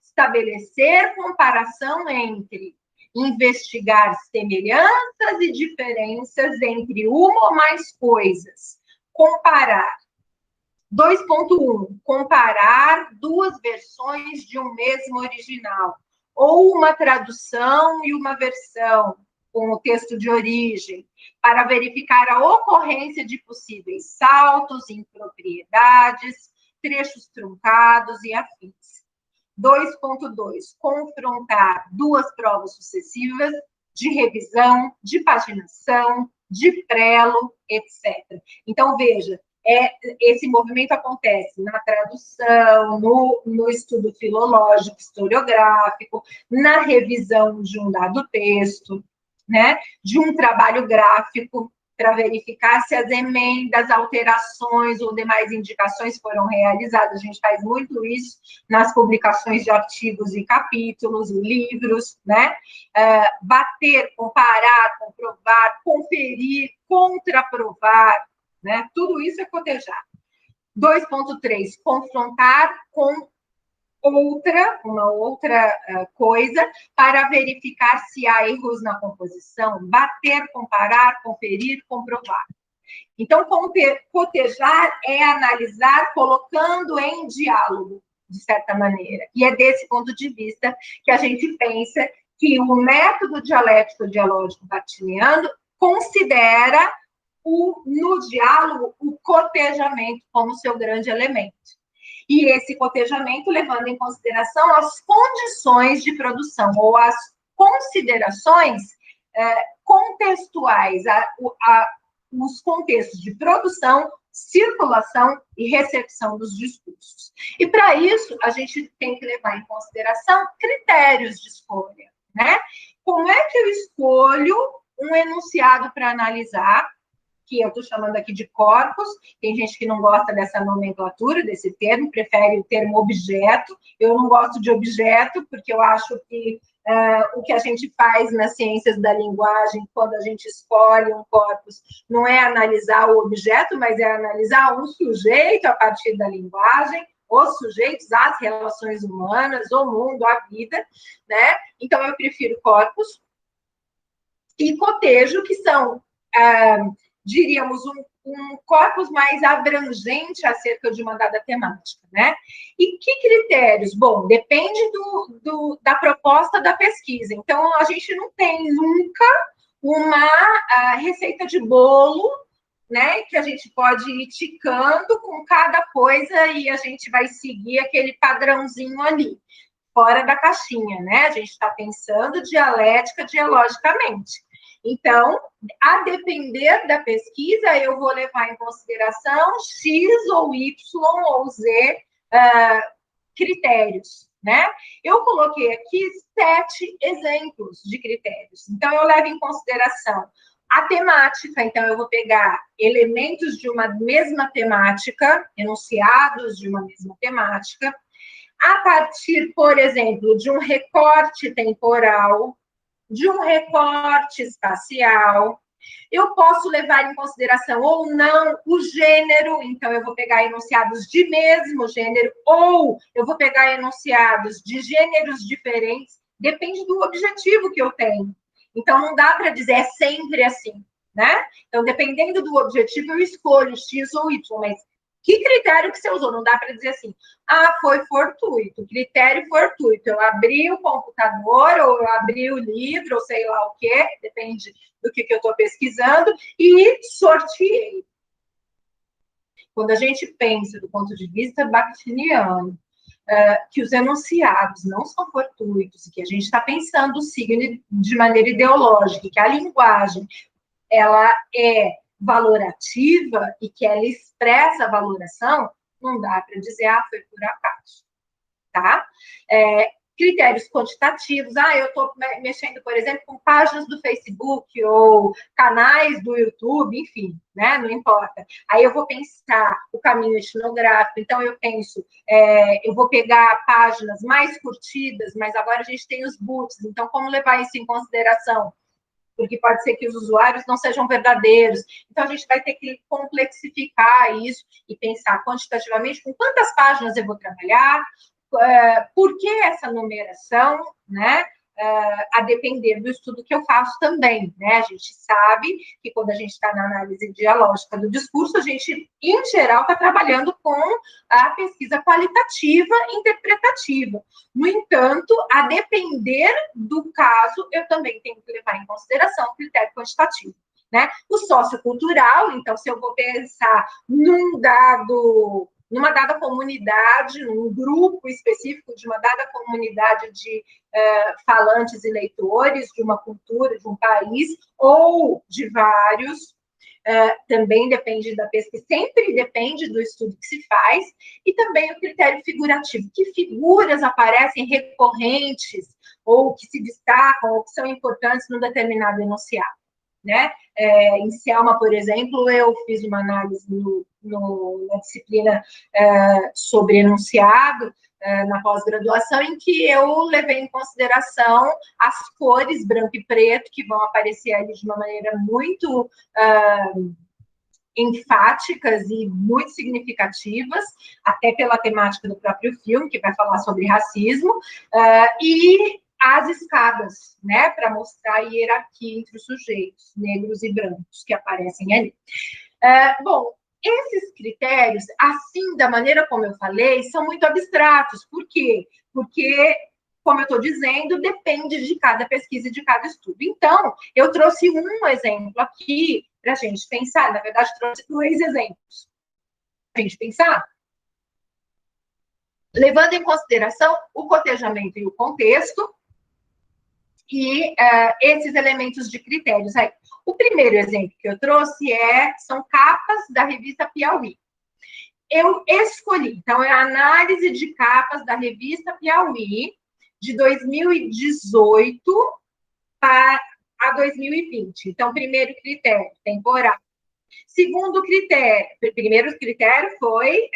Estabelecer comparação entre investigar semelhanças e diferenças entre uma ou mais coisas. Comparar. 2.1. Comparar duas versões de um mesmo original. Ou uma tradução e uma versão com o texto de origem, para verificar a ocorrência de possíveis saltos, impropriedades, trechos truncados e afins. 2.2. Confrontar duas provas sucessivas de revisão, de paginação, de prelo, etc. Então, veja, esse movimento acontece na tradução, no estudo filológico, historiográfico, na revisão de um dado texto, né, de um trabalho gráfico. para verificar se as emendas, alterações ou demais indicações foram realizadas. A gente faz muito isso nas publicações de artigos e capítulos, livros, né? Bater, comparar, comprovar, conferir, contraprovar, né? Tudo isso é cotejar. 2.3, confrontar com uma outra coisa, para verificar se há erros na composição, bater, comparar, conferir, comprovar. Então, cotejar é analisar colocando em diálogo, de certa maneira. E é desse ponto de vista que a gente pensa que o método dialético-dialógico bakhtiniano considera no diálogo o cotejamento como seu grande elemento. E esse cotejamento levando em consideração as condições de produção ou as considerações contextuais, os contextos de produção, circulação e recepção dos discursos. E, para isso, a gente tem que levar em consideração critérios de escolha, né? Como é que eu escolho um enunciado para analisar, que eu estou chamando aqui de corpus? Tem gente que não gosta dessa nomenclatura, desse termo, prefere o termo objeto. Eu não gosto de objeto, porque eu acho que o que a gente faz nas ciências da linguagem, quando a gente escolhe um corpus, não é analisar o objeto, mas é analisar um sujeito a partir da linguagem, os sujeitos, as relações humanas, o mundo, a vida, né? Então, eu prefiro corpus e cotejo, que são, diríamos, um corpus mais abrangente acerca de uma dada temática, né? E que critérios? Bom, depende da proposta da pesquisa. Então, a gente não tem nunca uma receita de bolo, né, que a gente pode ir ticando com cada coisa e a gente vai seguir aquele padrãozinho ali, fora da caixinha, né? A gente está pensando dialogicamente. Então, a depender da pesquisa, eu vou levar em consideração X ou Y ou Z critérios, né? Eu coloquei aqui 7 exemplos de critérios. Então, eu levo em consideração a temática. Então, eu vou pegar elementos de uma mesma temática, enunciados de uma mesma temática, a partir, por exemplo, de um recorte temporal, de um recorte espacial. Eu posso levar em consideração ou não o gênero, então eu vou pegar enunciados de mesmo gênero, ou eu vou pegar enunciados de gêneros diferentes, depende do objetivo que eu tenho. Então, não dá para dizer é sempre assim, né? Então, dependendo do objetivo, eu escolho X ou Y, mas que critério que você usou? Não dá para dizer assim, foi fortuito, critério fortuito. Eu abri o computador, ou eu abri o livro, ou sei lá o quê, depende do que eu estou pesquisando, e sorteei. Quando a gente pensa do ponto de vista bakhtiniano, que os enunciados não são fortuitos, que a gente está pensando o signo de maneira ideológica, que a linguagem ela é valorativa e que ela expressa a valoração, não dá para dizer, foi por acaso, tá? Critérios quantitativos, eu estou mexendo, por exemplo, com páginas do Facebook ou canais do YouTube, enfim, né? Não importa. Aí eu vou pensar o caminho etnográfico, então eu penso, eu vou pegar páginas mais curtidas, mas agora a gente tem os boots, então como levar isso em consideração? Porque pode ser que os usuários não sejam verdadeiros. Então, a gente vai ter que complexificar isso e pensar quantitativamente com quantas páginas eu vou trabalhar, por que essa numeração, né? A depender do estudo que eu faço também, né? A gente sabe que quando a gente está na análise dialógica do discurso, a gente, em geral, está trabalhando com a pesquisa qualitativa interpretativa. No entanto, a depender do caso, eu também tenho que levar em consideração o critério quantitativo, né? O sociocultural, então, se eu vou pensar numa dada comunidade, num grupo específico de uma dada comunidade de falantes e leitores, de uma cultura, de um país, ou de vários, também depende da pesquisa, sempre depende do estudo que se faz, e também o critério figurativo, que figuras aparecem recorrentes, ou que se destacam, ou que são importantes num determinado enunciado. né? Em Selma, por exemplo, eu fiz uma análise na disciplina sobre enunciado, na pós-graduação, em que eu levei em consideração as cores branco e preto, que vão aparecer ali de uma maneira muito enfáticas e muito significativas, até pela temática do próprio filme, que vai falar sobre racismo, e as escadas, né, para mostrar a hierarquia entre os sujeitos, negros e brancos, que aparecem ali. Bom, esses critérios, assim, da maneira como eu falei, são muito abstratos. Por quê? Porque, como eu estou dizendo, depende de cada pesquisa e de cada estudo. Então, eu trouxe um exemplo aqui para a gente pensar. Na verdade, trouxe 2 exemplos para a gente pensar, levando em consideração o cotejamento e o contexto, e esses elementos de critérios aí. O primeiro exemplo que eu trouxe são capas da revista Piauí. Eu escolhi, então, é a análise de capas da revista Piauí de 2018 a 2020. Então, primeiro critério, temporal. Segundo critério, primeiro critério foi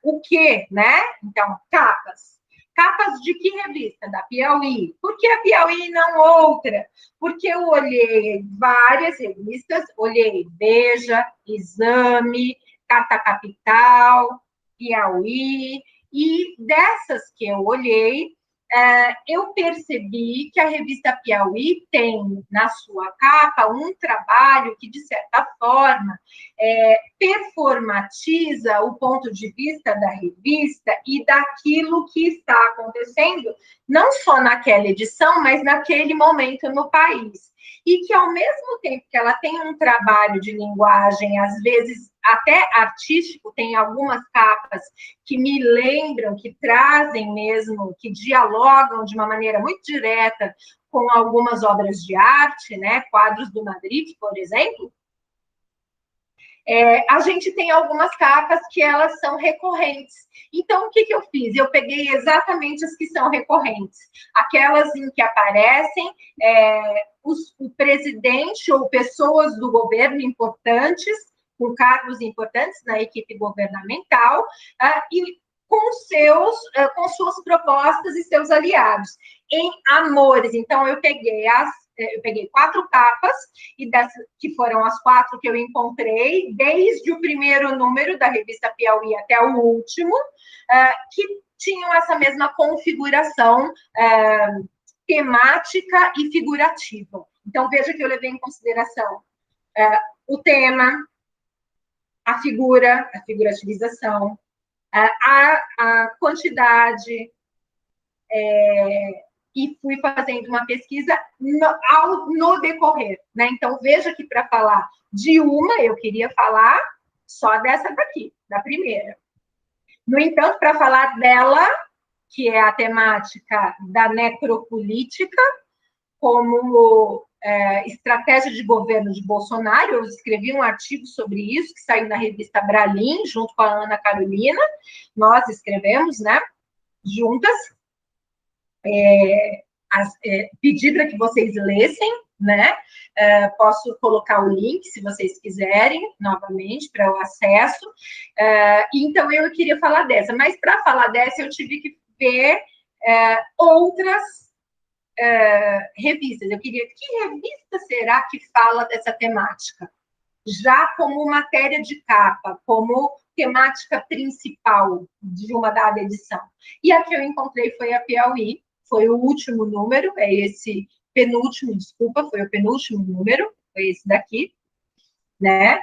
o quê, né? Então, capas. Capas de que revista? Da Piauí. Por que a Piauí e não outra? Porque eu olhei várias revistas, olhei Veja, Exame, Carta Capital, Piauí, e dessas que eu olhei, eu percebi que a revista Piauí tem na sua capa um trabalho que, de certa forma, performatiza o ponto de vista da revista e daquilo que está acontecendo, não só naquela edição, mas naquele momento no país. E que, ao mesmo tempo que ela tem um trabalho de linguagem, às vezes até artístico, tem algumas capas que me lembram, que trazem mesmo, que dialogam de uma maneira muito direta com algumas obras de arte, né? Quadros do Madrid, por exemplo. A gente tem algumas capas que elas são recorrentes. Então, o que eu fiz? Eu peguei exatamente as que são recorrentes. Aquelas em que aparecem o presidente ou pessoas do governo importantes, com cargos importantes na equipe governamental, e com suas propostas e seus aliados, em amores. Então, eu peguei 4 capas, e que foram as 4 que eu encontrei, desde o primeiro número da revista Piauí até o último, que tinham essa mesma configuração temática e figurativa. Então, veja que eu levei em consideração o tema, a figurativização, a quantidade, e fui fazendo uma pesquisa no decorrer, né? Então, veja que para falar de uma, eu queria falar só dessa daqui, da primeira. No entanto, para falar dela, que é a temática da necropolítica, como estratégia de governo de Bolsonaro, eu escrevi um artigo sobre isso, que saiu na revista Bralim, junto com a Ana Carolina, nós escrevemos, né, juntas, pedir para que vocês lessem, né, posso colocar o link, se vocês quiserem, novamente, para o acesso, então eu queria falar dessa, mas para falar dessa eu tive que ver outras revistas. Eu queria, que revista será que fala dessa temática? Já como matéria de capa, como temática principal de uma dada edição. E a que eu encontrei foi a Piauí, foi o último número, esse penúltimo, desculpa, foi o penúltimo número, foi esse daqui, né?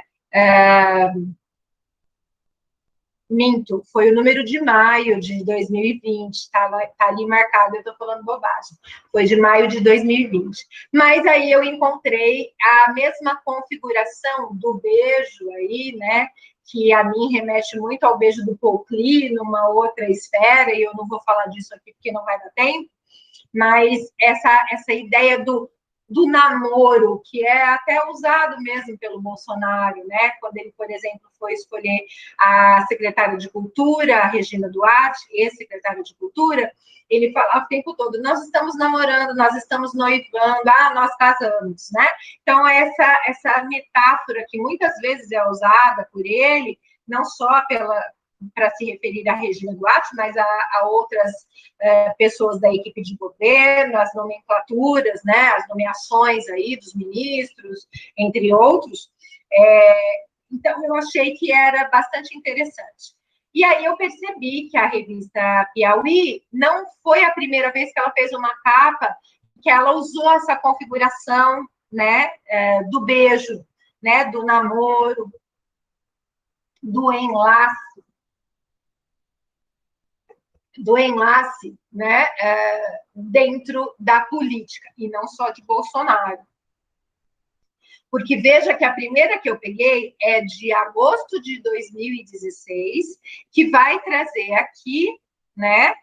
Minto, foi o número de maio de 2020, está ali marcado, eu estou falando bobagem, foi de maio de 2020. Mas aí eu encontrei a mesma configuração do beijo aí, né, que a mim remete muito ao beijo do Paul Klee, numa outra esfera, e eu não vou falar disso aqui porque não vai dar tempo, mas essa ideia do do namoro, que é até usado mesmo pelo Bolsonaro, né? Quando ele, por exemplo, foi escolher a secretária de Cultura, a Regina Duarte, ex-secretária de Cultura, ele falava o tempo todo, nós estamos namorando, nós estamos noivando, nós casamos, né? Então, essa metáfora que muitas vezes é usada por ele, não só para se referir à Regina Duarte, mas a outras pessoas da equipe de governo, as nomenclaturas, né, as nomeações aí dos ministros, entre outros. Então, eu achei que era bastante interessante. E aí eu percebi que a revista Piauí não foi a primeira vez que ela fez uma capa que ela usou essa configuração, né, do beijo, né, do namoro, do enlace, né, dentro da política, e não só de Bolsonaro. Porque veja que a primeira que eu peguei é de agosto de 2016, que vai trazer aqui, né,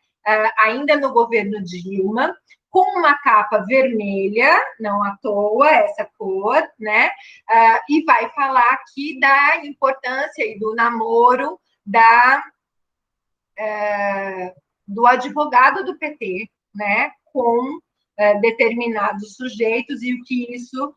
ainda no governo Dilma, com uma capa vermelha, não à toa, essa cor, né, e vai falar aqui da importância e do namoro do advogado do PT, né, com determinados sujeitos e o que isso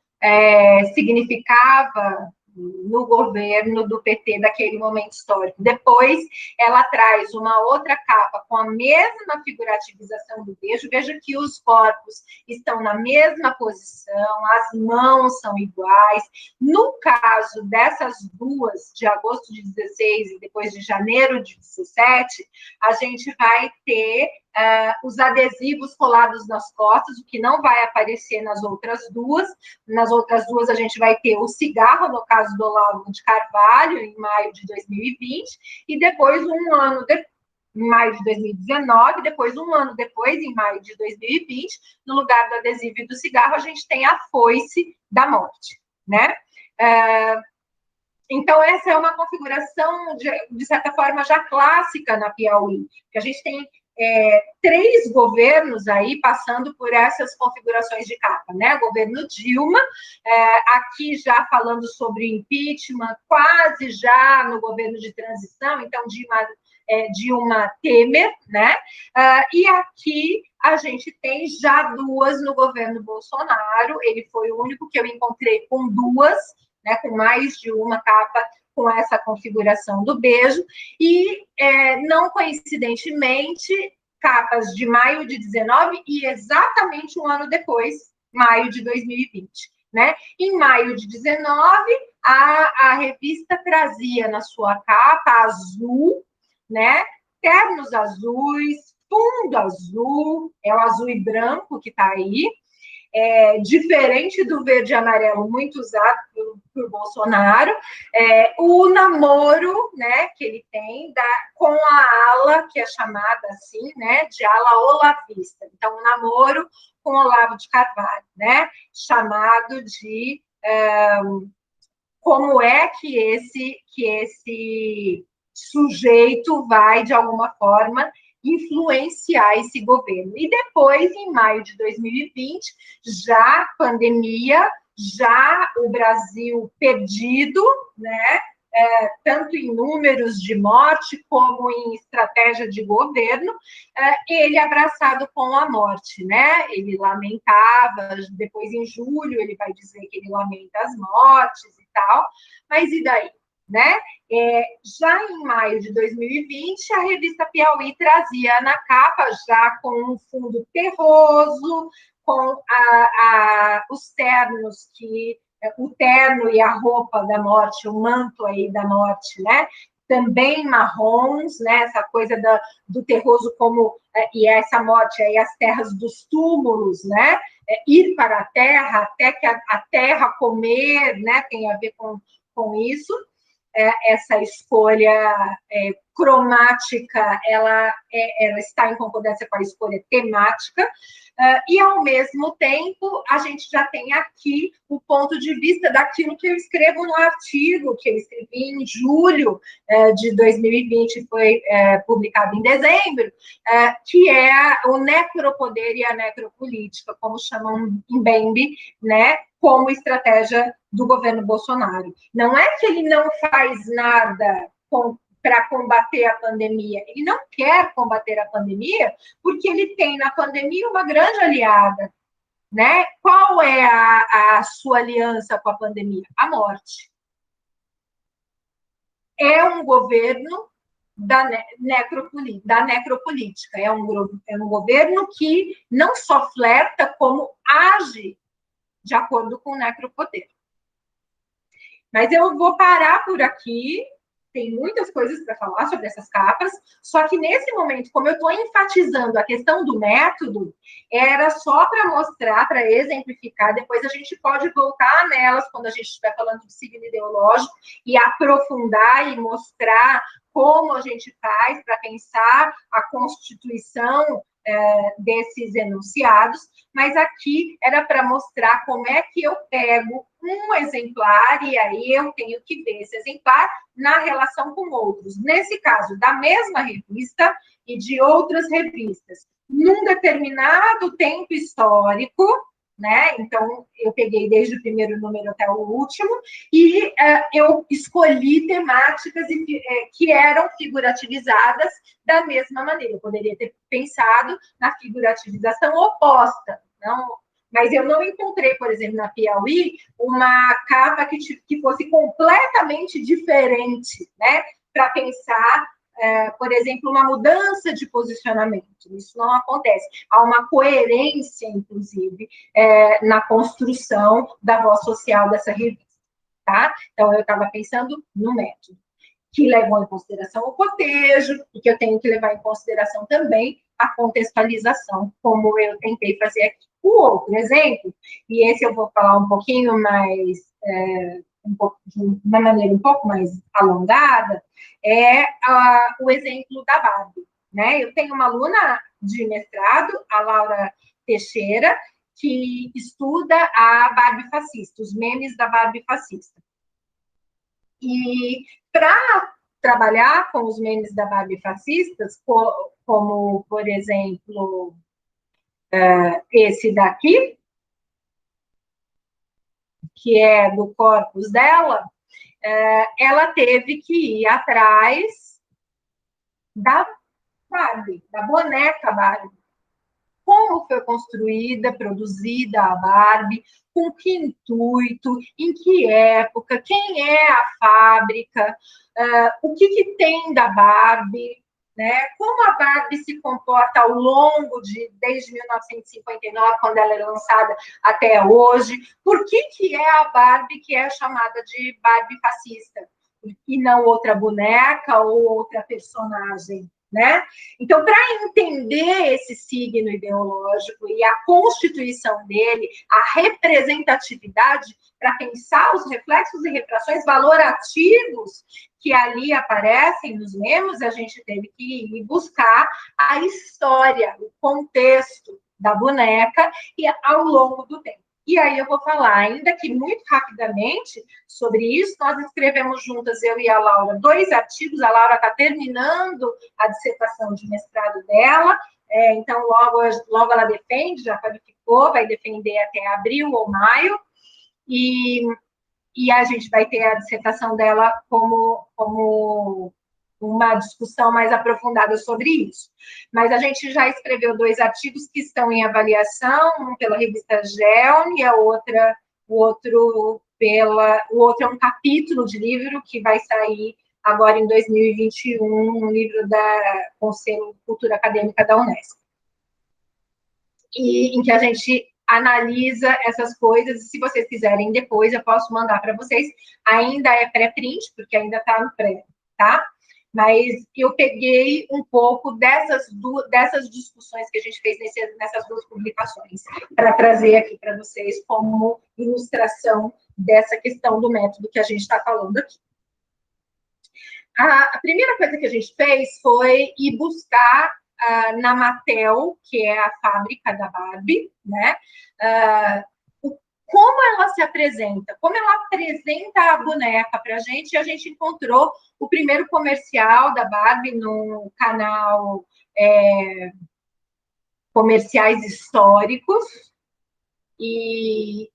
significava no governo do PT daquele momento histórico. Depois, ela traz uma outra capa com a mesma figurativização do beijo. Veja que os corpos estão na mesma posição, as mãos são iguais. No caso dessas duas, de agosto de 16 e depois de janeiro de 17, a gente vai ter os adesivos colados nas costas, o que não vai aparecer nas outras duas. Nas outras duas, a gente vai ter o cigarro, no caso do Olavo de Carvalho, em maio de 2020, e depois, um ano depois, em maio de 2019, depois, um ano depois, em maio de 2020, no lugar do adesivo e do cigarro, a gente tem a foice da morte, né? Então, essa é uma configuração, de certa forma, já clássica na Piauí, que a gente tem 3 governos aí passando por essas configurações de capa, né? O governo Dilma, aqui já falando sobre impeachment, quase já no governo de transição, então Dilma Temer, né? E aqui a gente tem já 2 no governo Bolsonaro, ele foi o único que eu encontrei com 2, né, com mais de uma capa com essa configuração do beijo, e não coincidentemente, capas de maio de 19 e exatamente um ano depois, maio de 2020. Né? Em maio de 19, a revista trazia na sua capa azul, né? Ternos azuis, fundo azul, é o azul e branco que está aí, diferente do verde e amarelo muito usado por Bolsonaro, o namoro, né, que ele tem com a ala, que é chamada assim, né, de ala olavista. Então, o namoro com Olavo de Carvalho, né, chamado de como é que esse sujeito vai, de alguma forma, influenciar esse governo. E depois, em maio de 2020, já pandemia, já o Brasil perdido, né? Tanto em números de morte como em estratégia de governo, ele abraçado com a morte, né? Ele lamentava, depois em julho ele vai dizer que ele lamenta as mortes e tal, mas e daí? Né? Já em maio de 2020, a revista Piauí trazia na capa, já com um fundo terroso, com os ternos o terno e a roupa da morte, o manto aí da morte, né? Também marrons, né? Essa coisa do terroso como e essa morte aí, as terras dos túmulos, né? Ir para a terra, até que a terra comer, né? Tem a ver com isso. Essa escolha cromática, ela está em concordância com a escolha temática. E, ao mesmo tempo, a gente já tem aqui o ponto de vista daquilo que eu escrevo no artigo, que eu escrevi em julho de 2020, foi publicado em dezembro, que é o necropoder e a necropolítica, como chamam em Bembe, né, como estratégia do governo Bolsonaro. Não é que ele não faz nada para combater a pandemia. Ele não quer combater a pandemia porque ele tem na pandemia uma grande aliada, né? Qual é a sua aliança com a pandemia? A morte. É um governo da necropolítica. É um governo que não só flerta, como age de acordo com o necropoder. Mas eu vou parar por aqui. Tem muitas coisas para falar sobre essas capas, só que nesse momento, como eu estou enfatizando a questão do método, era só para mostrar, para exemplificar, depois a gente pode voltar nelas quando a gente estiver falando de signo ideológico e aprofundar e mostrar como a gente faz para pensar a constituição desses enunciados, mas aqui era para mostrar como é que eu pego um exemplar e aí eu tenho que ver esse exemplar na relação com outros. Nesse caso, da mesma revista e de outras revistas. Num determinado tempo histórico, né? Então, eu peguei desde o primeiro número até o último, e eu escolhi temáticas que eram figurativizadas da mesma maneira. Eu poderia ter pensado na figurativização oposta, não, mas eu não encontrei, por exemplo, na Piauí, uma capa que fosse completamente diferente, né? Para pensar, por exemplo, uma mudança de posicionamento. Isso não acontece. Há uma coerência, inclusive, na construção da voz social dessa revista. Tá? Então, eu estava pensando no método, que levou em consideração o cotejo, e que eu tenho que levar em consideração também a contextualização, como eu tentei fazer aqui. O outro exemplo, e esse eu vou falar um pouquinho mais, de uma maneira um pouco mais alongada, é o exemplo da Barbie. Né? Eu tenho uma aluna de mestrado, a Laura Teixeira, que estuda a Barbie fascista, os memes da Barbie fascista. E para trabalhar com os memes da Barbie fascistas, como, por exemplo, esse daqui, que é do corpus dela, ela teve que ir atrás da Barbie, da boneca Barbie. Como foi construída, produzida a Barbie, com que intuito, em que época, quem é a fábrica, o que tem da Barbie, né? Como a Barbie se comporta ao longo desde 1959, quando ela é lançada, até hoje. Por que é a Barbie que é chamada de Barbie fascista? E não outra boneca ou outra personagem, né? Então, para entender esse signo ideológico e a constituição dele, a representatividade, para pensar os reflexos e retrações valorativos que ali aparecem nos memes, a gente teve que ir buscar a história, o contexto da boneca e ao longo do tempo. E aí eu vou falar, ainda que muito rapidamente, sobre isso. Nós escrevemos juntas, eu e a Laura, 2 artigos. A Laura está terminando a dissertação de mestrado dela, então logo ela defende, já qualificou, vai defender até abril ou maio, e a gente vai ter a dissertação dela como uma discussão mais aprofundada sobre isso. Mas a gente já escreveu 2 artigos que estão em avaliação, um pela revista Geln e o outro é um capítulo de livro que vai sair agora em 2021, um livro da Conselho de Cultura Acadêmica da Unesco. E em que a gente analisa essas coisas, e se vocês quiserem depois, eu posso mandar para vocês. Ainda é pré-print, porque ainda está no pré, tá? Mas eu peguei um pouco dessas discussões que a gente fez nessas 2 publicações, para trazer aqui para vocês como ilustração dessa questão do método que a gente está falando aqui. A primeira coisa que a gente fez foi ir buscar na Mattel, que é a fábrica da Barbie, né? Como ela se apresenta, como ela apresenta a boneca para a gente encontrou o primeiro comercial da Barbie no canal Comerciais Históricos, e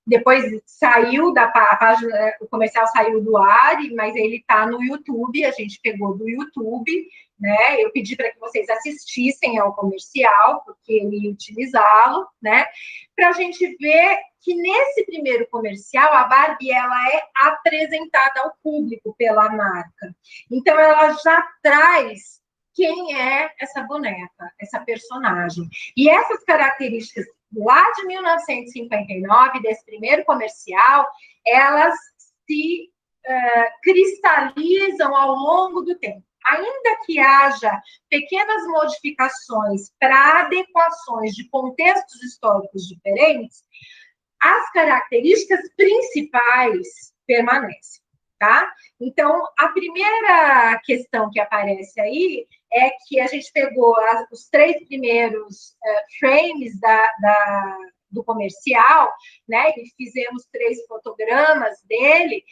depois saiu da página, o comercial saiu do ar, mas ele está no YouTube, a gente pegou do YouTube, né? Eu pedi para que vocês assistissem ao comercial, porque eu ia utilizá-lo, né? Para a gente ver que nesse primeiro comercial, a Barbie ela é apresentada ao público pela marca. Então, ela já traz quem é essa boneca, essa personagem. E essas características lá de 1959, desse primeiro comercial, elas se cristalizam ao longo do tempo. Ainda que haja pequenas modificações para adequações de contextos históricos diferentes, as características principais permanecem, tá? Então, a primeira questão que aparece aí é que a gente pegou os 3 primeiros frames do comercial, né? E fizemos 3 fotogramas dele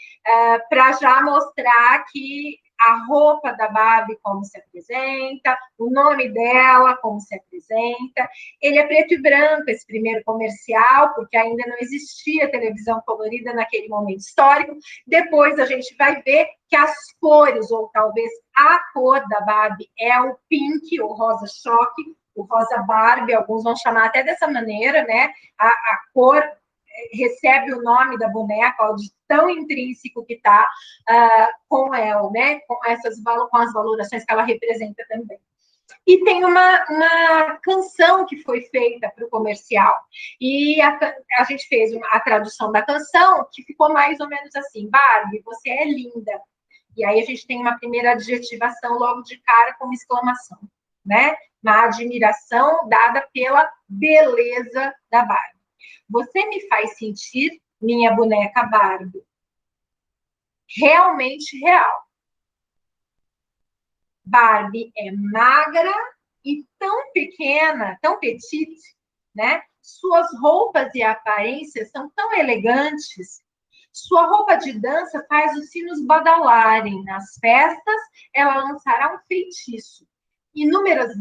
para já mostrar que a roupa da Barbie como se apresenta, o nome dela como se apresenta. Ele é preto e branco, esse primeiro comercial, porque ainda não existia televisão colorida naquele momento histórico. Depois a gente vai ver que as cores, ou talvez a cor da Barbie é o pink, o rosa choque, o rosa Barbie, alguns vão chamar até dessa maneira, né? A cor recebe o nome da boneca, ó, de tão intrínseco que está com ela, né? Com as valorações que ela representa também. E tem uma canção que foi feita para o comercial. E a gente fez a tradução da canção, que ficou mais ou menos assim: Barbie, você é linda. E aí a gente tem uma primeira adjetivação logo de cara com uma exclamação, né? Uma admiração dada pela beleza da Barbie. Você me faz sentir, minha boneca Barbie, realmente real. Barbie é magra e tão pequena, tão petite, né? Suas roupas e aparências são tão elegantes. Sua roupa de dança faz os sinos badalarem. Nas festas, ela lançará um feitiço. Inúmeras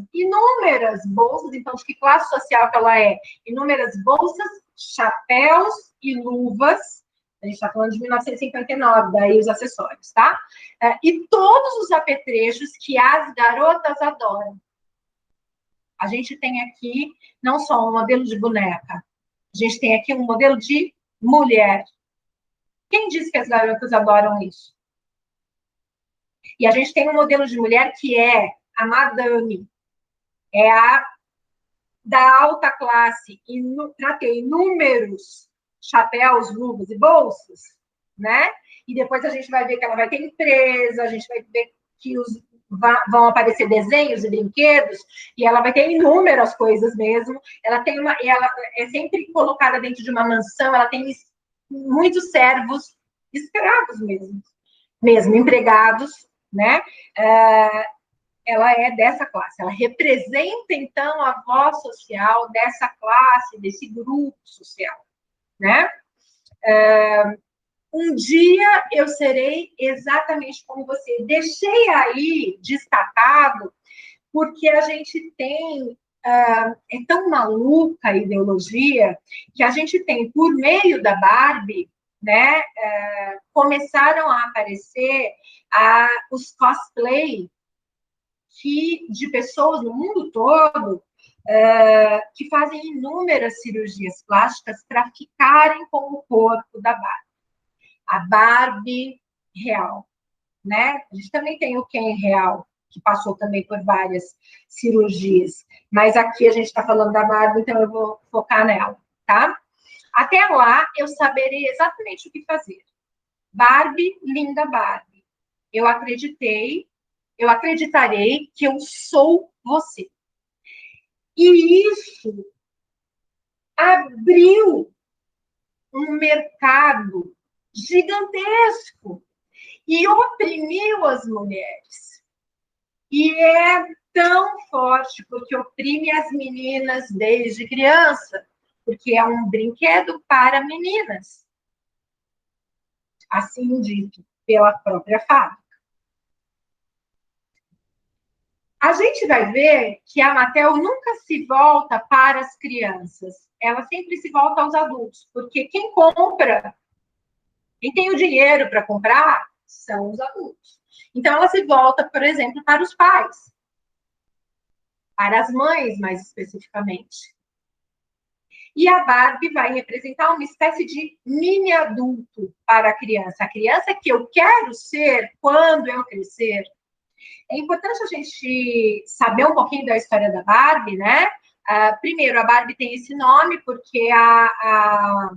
bolsas, então, de que classe social que ela é? Inúmeras bolsas, chapéus e luvas. A gente está falando de 1959, daí os acessórios, tá? E todos os apetrechos que as garotas adoram. A gente tem aqui não só um modelo de boneca, a gente tem aqui um modelo de mulher. Quem disse que as garotas adoram isso? E a gente tem um modelo de mulher que é a madame, é a da alta classe, e para ter inúmeros chapéus, luvas e bolsas, né? E depois a gente vai ver que ela vai ter empresa, a gente vai ver que vão aparecer desenhos e brinquedos, e ela vai ter inúmeras coisas mesmo. Ela é sempre colocada dentro de uma mansão, ela tem muitos servos, escravos mesmo empregados, né? Ela é dessa classe, ela representa, então, a voz social dessa classe, desse grupo social, né? Um dia eu serei exatamente como você. Deixei aí destacado, porque a gente tem, é tão maluca a ideologia, que a gente tem, por meio da Barbie, né, começaram a aparecer os cosplay de pessoas no mundo todo que fazem inúmeras cirurgias plásticas para ficarem com o corpo da Barbie. A Barbie real, né? A gente também tem o Ken real, que passou também por várias cirurgias. Mas aqui a gente está falando da Barbie, então eu vou focar nela, tá? Até lá, eu saberei exatamente o que fazer. Barbie, linda Barbie. Eu acreditarei que eu sou você. E isso abriu um mercado gigantesco e oprimiu as mulheres. E é tão forte, porque oprime as meninas desde criança, porque é um brinquedo para meninas, assim dito pela própria fábrica. A gente vai ver que a Mattel nunca se volta para as crianças, ela sempre se volta aos adultos, porque quem compra, quem tem o dinheiro para comprar, são os adultos. Então, ela se volta, por exemplo, para os pais, para as mães, mais especificamente. E a Barbie vai representar uma espécie de mini adulto para a criança que eu quero ser quando eu crescer. É importante a gente saber um pouquinho da história da Barbie, né? Primeiro, a Barbie tem esse nome porque a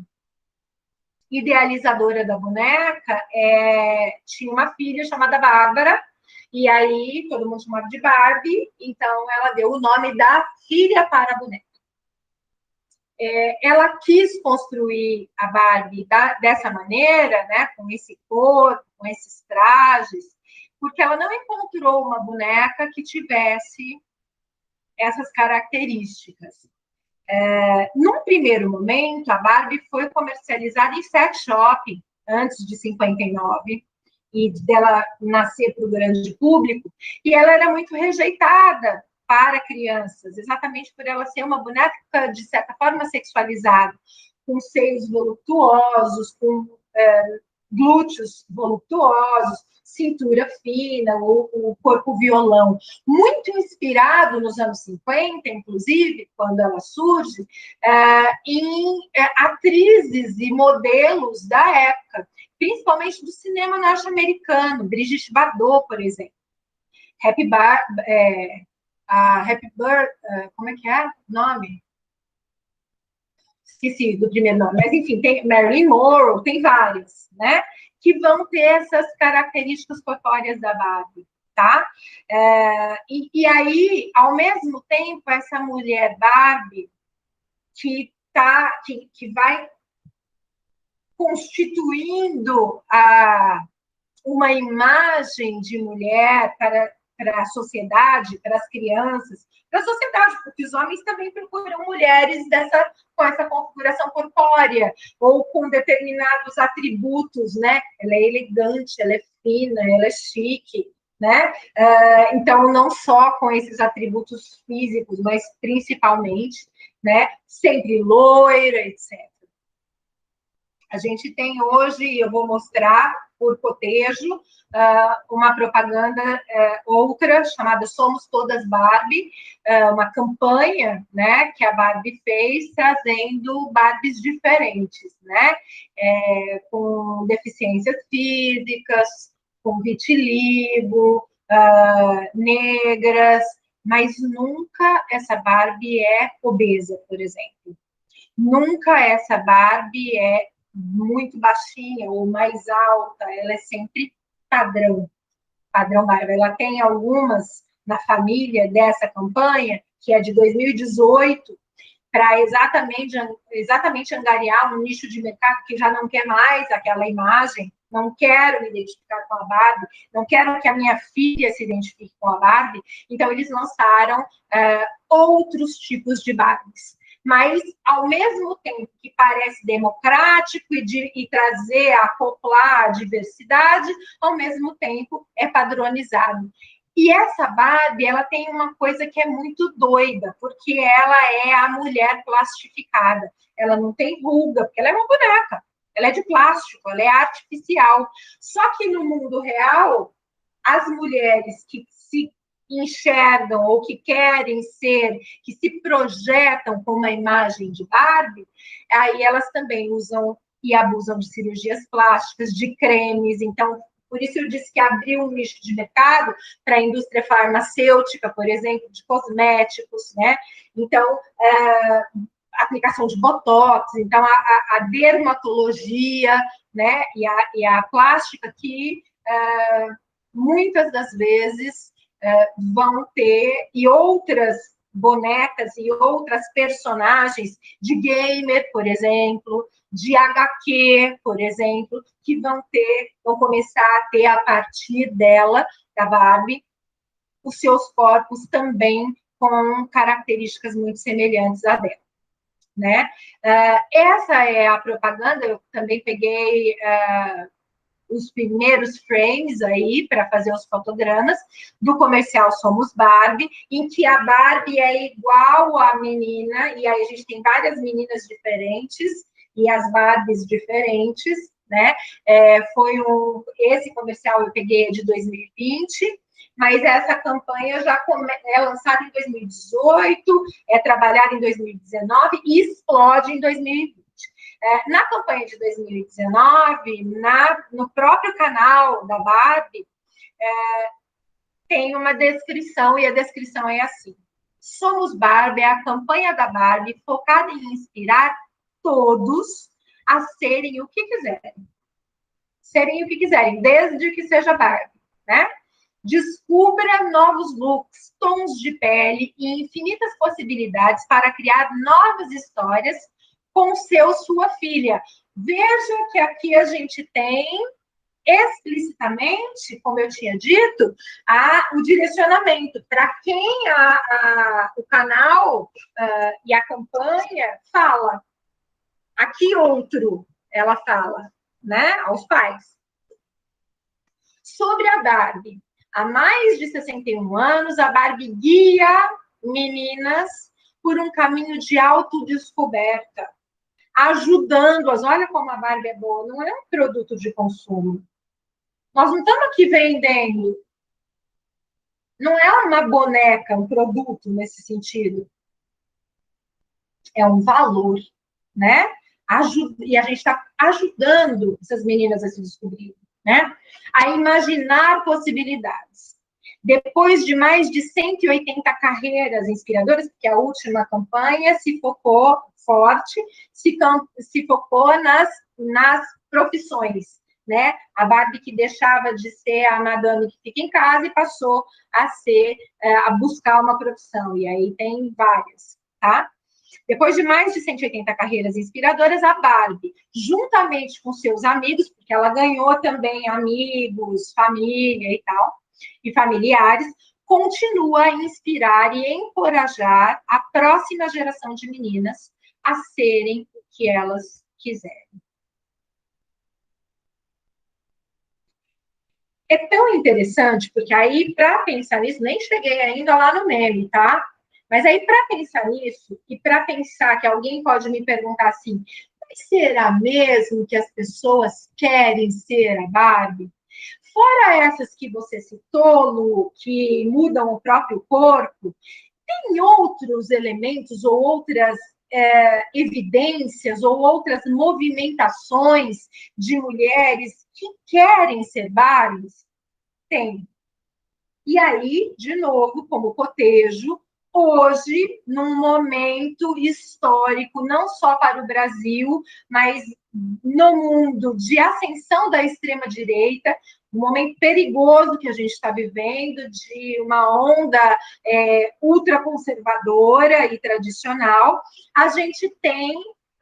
idealizadora da boneca tinha uma filha chamada Bárbara, e aí todo mundo chamava de Barbie, então ela deu o nome da filha para a boneca. Ela quis construir a Barbie dessa maneira, né, com esse corpo, com esses trajes, porque ela não encontrou uma boneca que tivesse essas características. Num primeiro momento, a Barbie foi comercializada em sex shop, antes de 59, e dela nascer para o grande público, e ela era muito rejeitada para crianças, exatamente por ela ser uma boneca, de certa forma, sexualizada, com seios voluptuosos, com glúteos voluptuosos, cintura fina, o corpo violão, muito inspirado nos anos 50, inclusive, quando ela surge, em atrizes e modelos da época, principalmente do cinema norte-americano, Brigitte Bardot, por exemplo. Happy Bird, como é que é o nome? Esqueci do primeiro nome, mas enfim, tem Marilyn Monroe, tem várias, né? Que vão ter essas características corpóreas da Barbie, tá? E aí, ao mesmo tempo, essa mulher Barbie que vai constituindo uma imagem de mulher para a sociedade, para as crianças, para a sociedade, porque os homens também procuram mulheres com essa configuração corpórea, ou com determinados atributos, né? Ela é elegante, ela é fina, ela é chique, né? Então, não só com esses atributos físicos, mas principalmente, né? Sempre loira, etc. A gente tem hoje, eu vou mostrar por cotejo, uma propaganda outra, chamada Somos Todas Barbie, uma campanha, né, que a Barbie fez, trazendo Barbies diferentes, né, com deficiências físicas, com vitiligo, negras, mas nunca essa Barbie é obesa, por exemplo. Nunca essa Barbie é muito baixinha ou mais alta, ela é sempre padrão Barbie. Ela tem algumas na família dessa campanha, que é de 2018, para exatamente angariar um nicho de mercado que já não quer mais aquela imagem, não quero me identificar com a Barbie, não quero que a minha filha se identifique com a Barbie, então eles lançaram outros tipos de Barbies. Mas, ao mesmo tempo que parece democrático e trazer, acoplar a diversidade, ao mesmo tempo é padronizado. E essa Barbie, ela tem uma coisa que é muito doida, porque ela é a mulher plastificada. Ela não tem ruga, porque ela é uma boneca. Ela é de plástico, ela é artificial. Só que no mundo real, as mulheres que se enxergam ou que querem ser, que se projetam com uma imagem de Barbie, aí elas também usam e abusam de cirurgias plásticas, de cremes. Então, por isso eu disse que abriu um nicho de mercado para a indústria farmacêutica, por exemplo, de cosméticos, né? Então, aplicação de botox, então a dermatologia, né? E a plástica que muitas das vezes vão ter, e outras bonecas e outras personagens de gamer, por exemplo, de HQ, por exemplo, que vão começar a ter a partir dela, da Barbie, os seus corpos também com características muito semelhantes a dela, né? Essa é a propaganda. Eu também peguei os primeiros frames aí para fazer os fotogramas do comercial Somos Barbie, em que a Barbie é igual à menina, e aí a gente tem várias meninas diferentes e as Barbies diferentes, né? Esse comercial eu peguei de 2020, mas essa campanha já é lançada em 2018, é trabalhada em 2019 e explode em 2020. Na campanha de 2019, no próprio canal da Barbie, tem uma descrição, e a descrição é assim: Somos Barbie é a campanha da Barbie focada em inspirar todos a serem o que quiserem. Serem o que quiserem, desde que seja Barbie, né? Descubra novos looks, tons de pele e infinitas possibilidades para criar novas histórias com sua filha. Veja que aqui a gente tem explicitamente, como eu tinha dito, o direcionamento para quem o canal e a campanha fala. Aqui outro, ela fala, né, aos pais. Sobre a Barbie. Há mais de 61 anos, a Barbie guia meninas por um caminho de autodescoberta, ajudando-as. Olha como a Barbie é boa, não é um produto de consumo. Nós não estamos aqui vendendo. Não é uma boneca, um produto nesse sentido. É um valor, né? E a gente está ajudando essas meninas a se descobrir, né? A imaginar possibilidades. Depois de mais de 180 carreiras inspiradoras, porque a última campanha se focou forte, se focou nas profissões, né? A Barbie que deixava de ser a madame que fica em casa e passou a buscar uma profissão, e aí tem várias, tá? Depois de mais de 180 carreiras inspiradoras, a Barbie, juntamente com seus amigos, porque ela ganhou também amigos, família e tal, e familiares, continua a inspirar e encorajar a próxima geração de meninas a serem o que elas quiserem. É tão interessante, porque aí, para pensar nisso, nem cheguei ainda lá no meme, tá? Mas aí, para pensar nisso, e para pensar que alguém pode me perguntar assim, mas será mesmo que as pessoas querem ser a Barbie? Fora essas que você citou, Lu, que mudam o próprio corpo, tem outros elementos ou outras evidências ou outras movimentações de mulheres que querem ser Barbies? Tem. E aí, de novo, como cotejo, hoje, num momento histórico, não só para o Brasil, mas no mundo de ascensão da extrema-direita, um momento perigoso que a gente está vivendo, de uma onda ultraconservadora e tradicional, a gente tem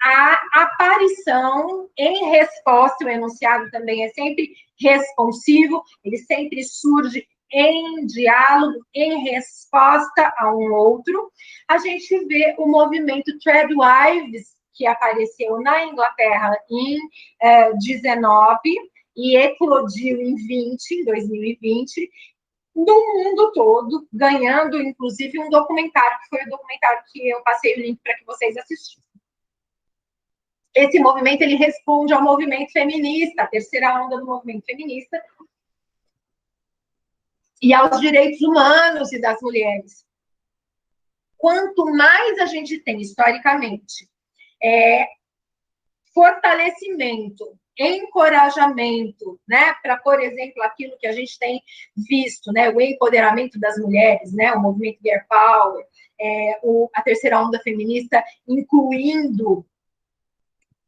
a aparição em resposta. O enunciado também é sempre responsivo, ele sempre surge em diálogo, em resposta a um outro. A gente vê o movimento Threadwives, que apareceu na Inglaterra em 19 e eclodiu em 2020, no mundo todo, ganhando, inclusive, um documentário, que foi o documentário que eu passei o link para que vocês assistissem. Esse movimento, ele responde ao movimento feminista, a terceira onda do movimento feminista, e aos direitos humanos e das mulheres. Quanto mais a gente tem, historicamente, fortalecimento, encorajamento, né, para, por exemplo, aquilo que a gente tem visto, né, o empoderamento das mulheres, né, o movimento Girl Power, a terceira onda feminista, incluindo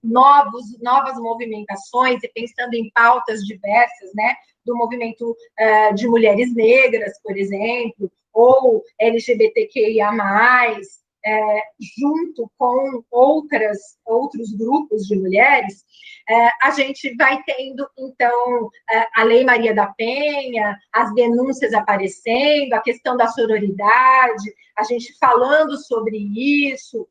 novas movimentações e pensando em pautas diversas, né, do movimento de mulheres negras, por exemplo, ou LGBTQIA+, junto com outros grupos de mulheres, a gente vai tendo, então, a Lei Maria da Penha, as denúncias aparecendo, a questão da sororidade, a gente falando sobre isso.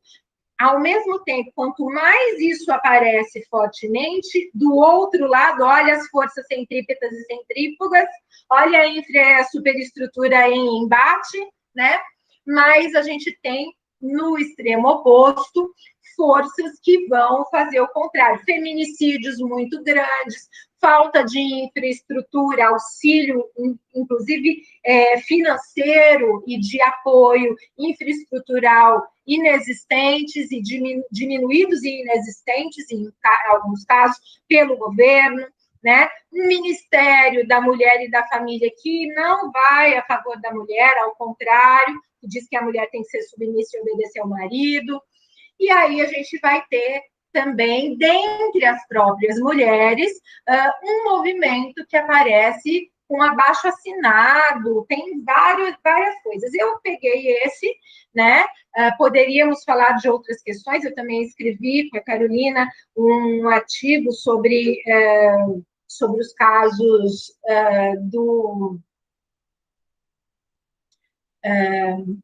Ao mesmo tempo, quanto mais isso aparece fortemente, do outro lado, olha as forças centrípetas e centrífugas, olha a superestrutura em embate, né? Mas a gente tem, no extremo oposto, forças que vão fazer o contrário. Feminicídios muito grandes, falta de infraestrutura, auxílio, inclusive financeiro e de apoio infraestrutural inexistentes e diminuídos e inexistentes, em alguns casos, pelo governo, né? Um Ministério da Mulher e da Família que não vai a favor da mulher, ao contrário, que diz que a mulher tem que ser submissa e obedecer ao marido. E aí a gente vai ter também, dentre as próprias mulheres, um movimento que aparece com abaixo-assinado, tem várias coisas. Eu peguei esse, né? Poderíamos falar de outras questões, eu também escrevi com a Carolina um artigo sobre os casos do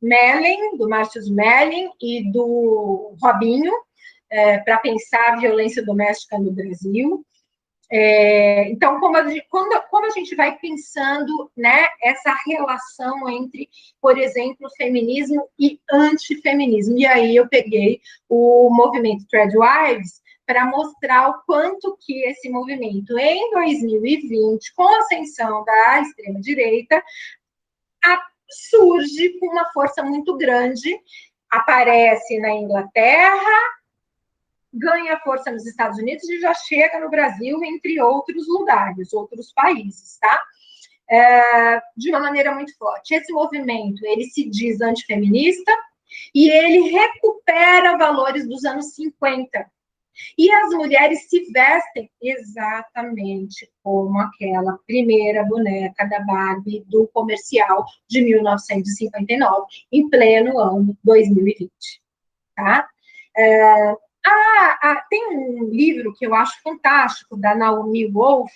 Mellen, do Márcio Mellen e do Robinho, para pensar a violência doméstica no Brasil. Então, como a gente vai pensando, né, essa relação entre, por exemplo, feminismo e antifeminismo. E aí eu peguei o movimento Threadwives para mostrar o quanto que esse movimento, em 2020, com a ascensão da extrema-direita, surge com uma força muito grande, aparece na Inglaterra, ganha força nos Estados Unidos e já chega no Brasil, entre outros lugares, outros países, tá? De uma maneira muito forte. Esse movimento, ele se diz antifeminista e ele recupera valores dos anos 50. E as mulheres se vestem exatamente como aquela primeira boneca da Barbie do comercial de 1959, em pleno ano 2020. Tá? Tem um livro que eu acho fantástico, da Naomi Wolf,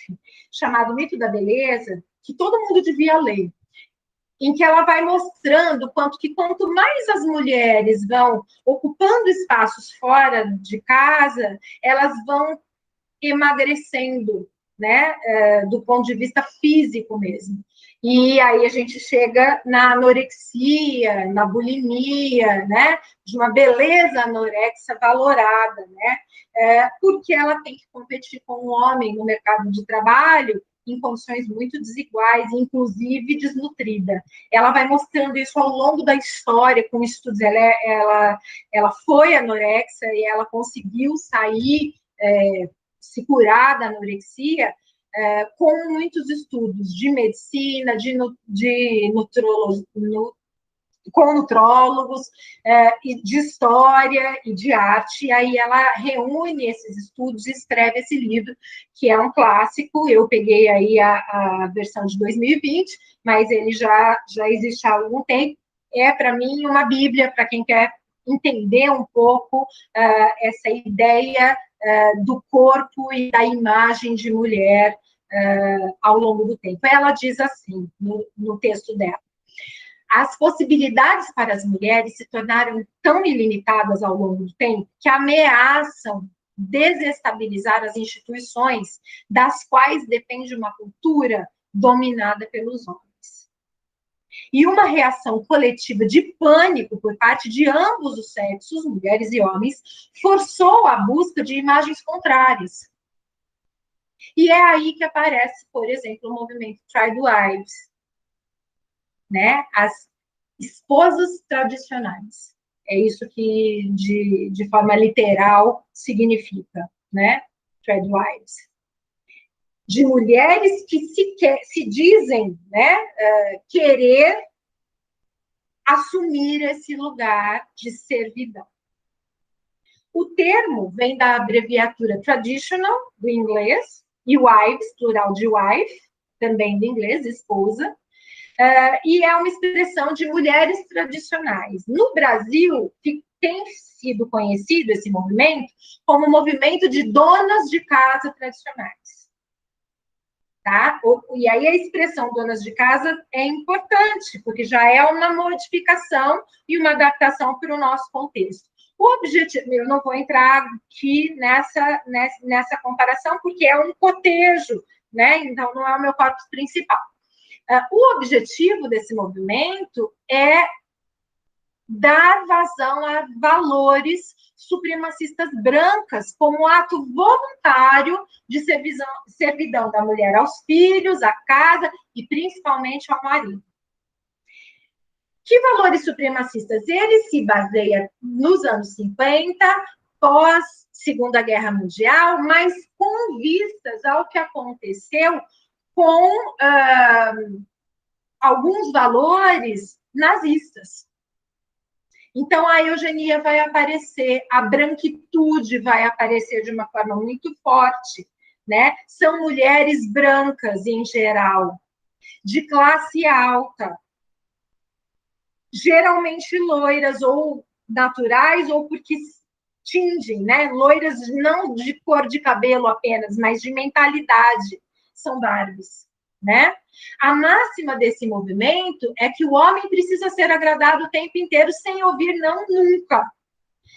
chamado Mito da Beleza, que todo mundo devia ler, em que ela vai mostrando quanto mais as mulheres vão ocupando espaços fora de casa, elas vão emagrecendo, né, do ponto de vista físico mesmo. E aí a gente chega na anorexia, na bulimia, né, de uma beleza anorexa valorada, né, porque ela tem que competir com o homem no mercado de trabalho em condições muito desiguais, inclusive desnutrida. Ela vai mostrando isso ao longo da história, com estudos. Ela foi anorexia e ela conseguiu sair, se curar da anorexia, com muitos estudos de medicina, com nutrólogos, de história e de arte. E aí ela reúne esses estudos e escreve esse livro, que é um clássico. Eu peguei aí a versão de 2020, mas ele já existe há algum tempo. É, para mim, uma bíblia para quem quer entender um pouco essa ideia do corpo e da imagem de mulher ao longo do tempo. Ela diz assim, no texto dela: as possibilidades para as mulheres se tornaram tão ilimitadas ao longo do tempo que ameaçam desestabilizar as instituições das quais depende uma cultura dominada pelos homens. E uma reação coletiva de pânico por parte de ambos os sexos, mulheres e homens, forçou a busca de imagens contrárias. E é aí que aparece, por exemplo, o movimento Threadwives, né? As esposas tradicionais. É isso que, de forma literal, significa, né? Threadwives. De mulheres que se dizem, né, querer assumir esse lugar de servidão. O termo vem da abreviatura traditional, do inglês, e wives, plural de wife, também do inglês, esposa, e é uma expressão de mulheres tradicionais. No Brasil, tem sido conhecido esse movimento como o movimento de donas de casa tradicionais. Tá? E aí a expressão donas de casa é importante, porque já é uma modificação e uma adaptação para o nosso contexto. O objetivo, eu não vou entrar aqui nessa comparação, porque é um cotejo, né? Então não é o meu corpus principal. O objetivo desse movimento é dar vazão a valores supremacistas brancas como ato voluntário de servidão da mulher aos filhos, à casa e principalmente ao marido. Que valores supremacistas? Ele se baseia nos anos 50, pós Segunda Guerra Mundial, mas com vistas ao que aconteceu com alguns valores nazistas. Então, a eugenia vai aparecer, a branquitude vai aparecer de uma forma muito forte, né? São mulheres brancas, em geral, de classe alta, geralmente loiras ou naturais, ou porque tingem, né? Loiras não de cor de cabelo apenas, mas de mentalidade, são Barbies, né? A máxima desse movimento é que o homem precisa ser agradado o tempo inteiro sem ouvir não nunca.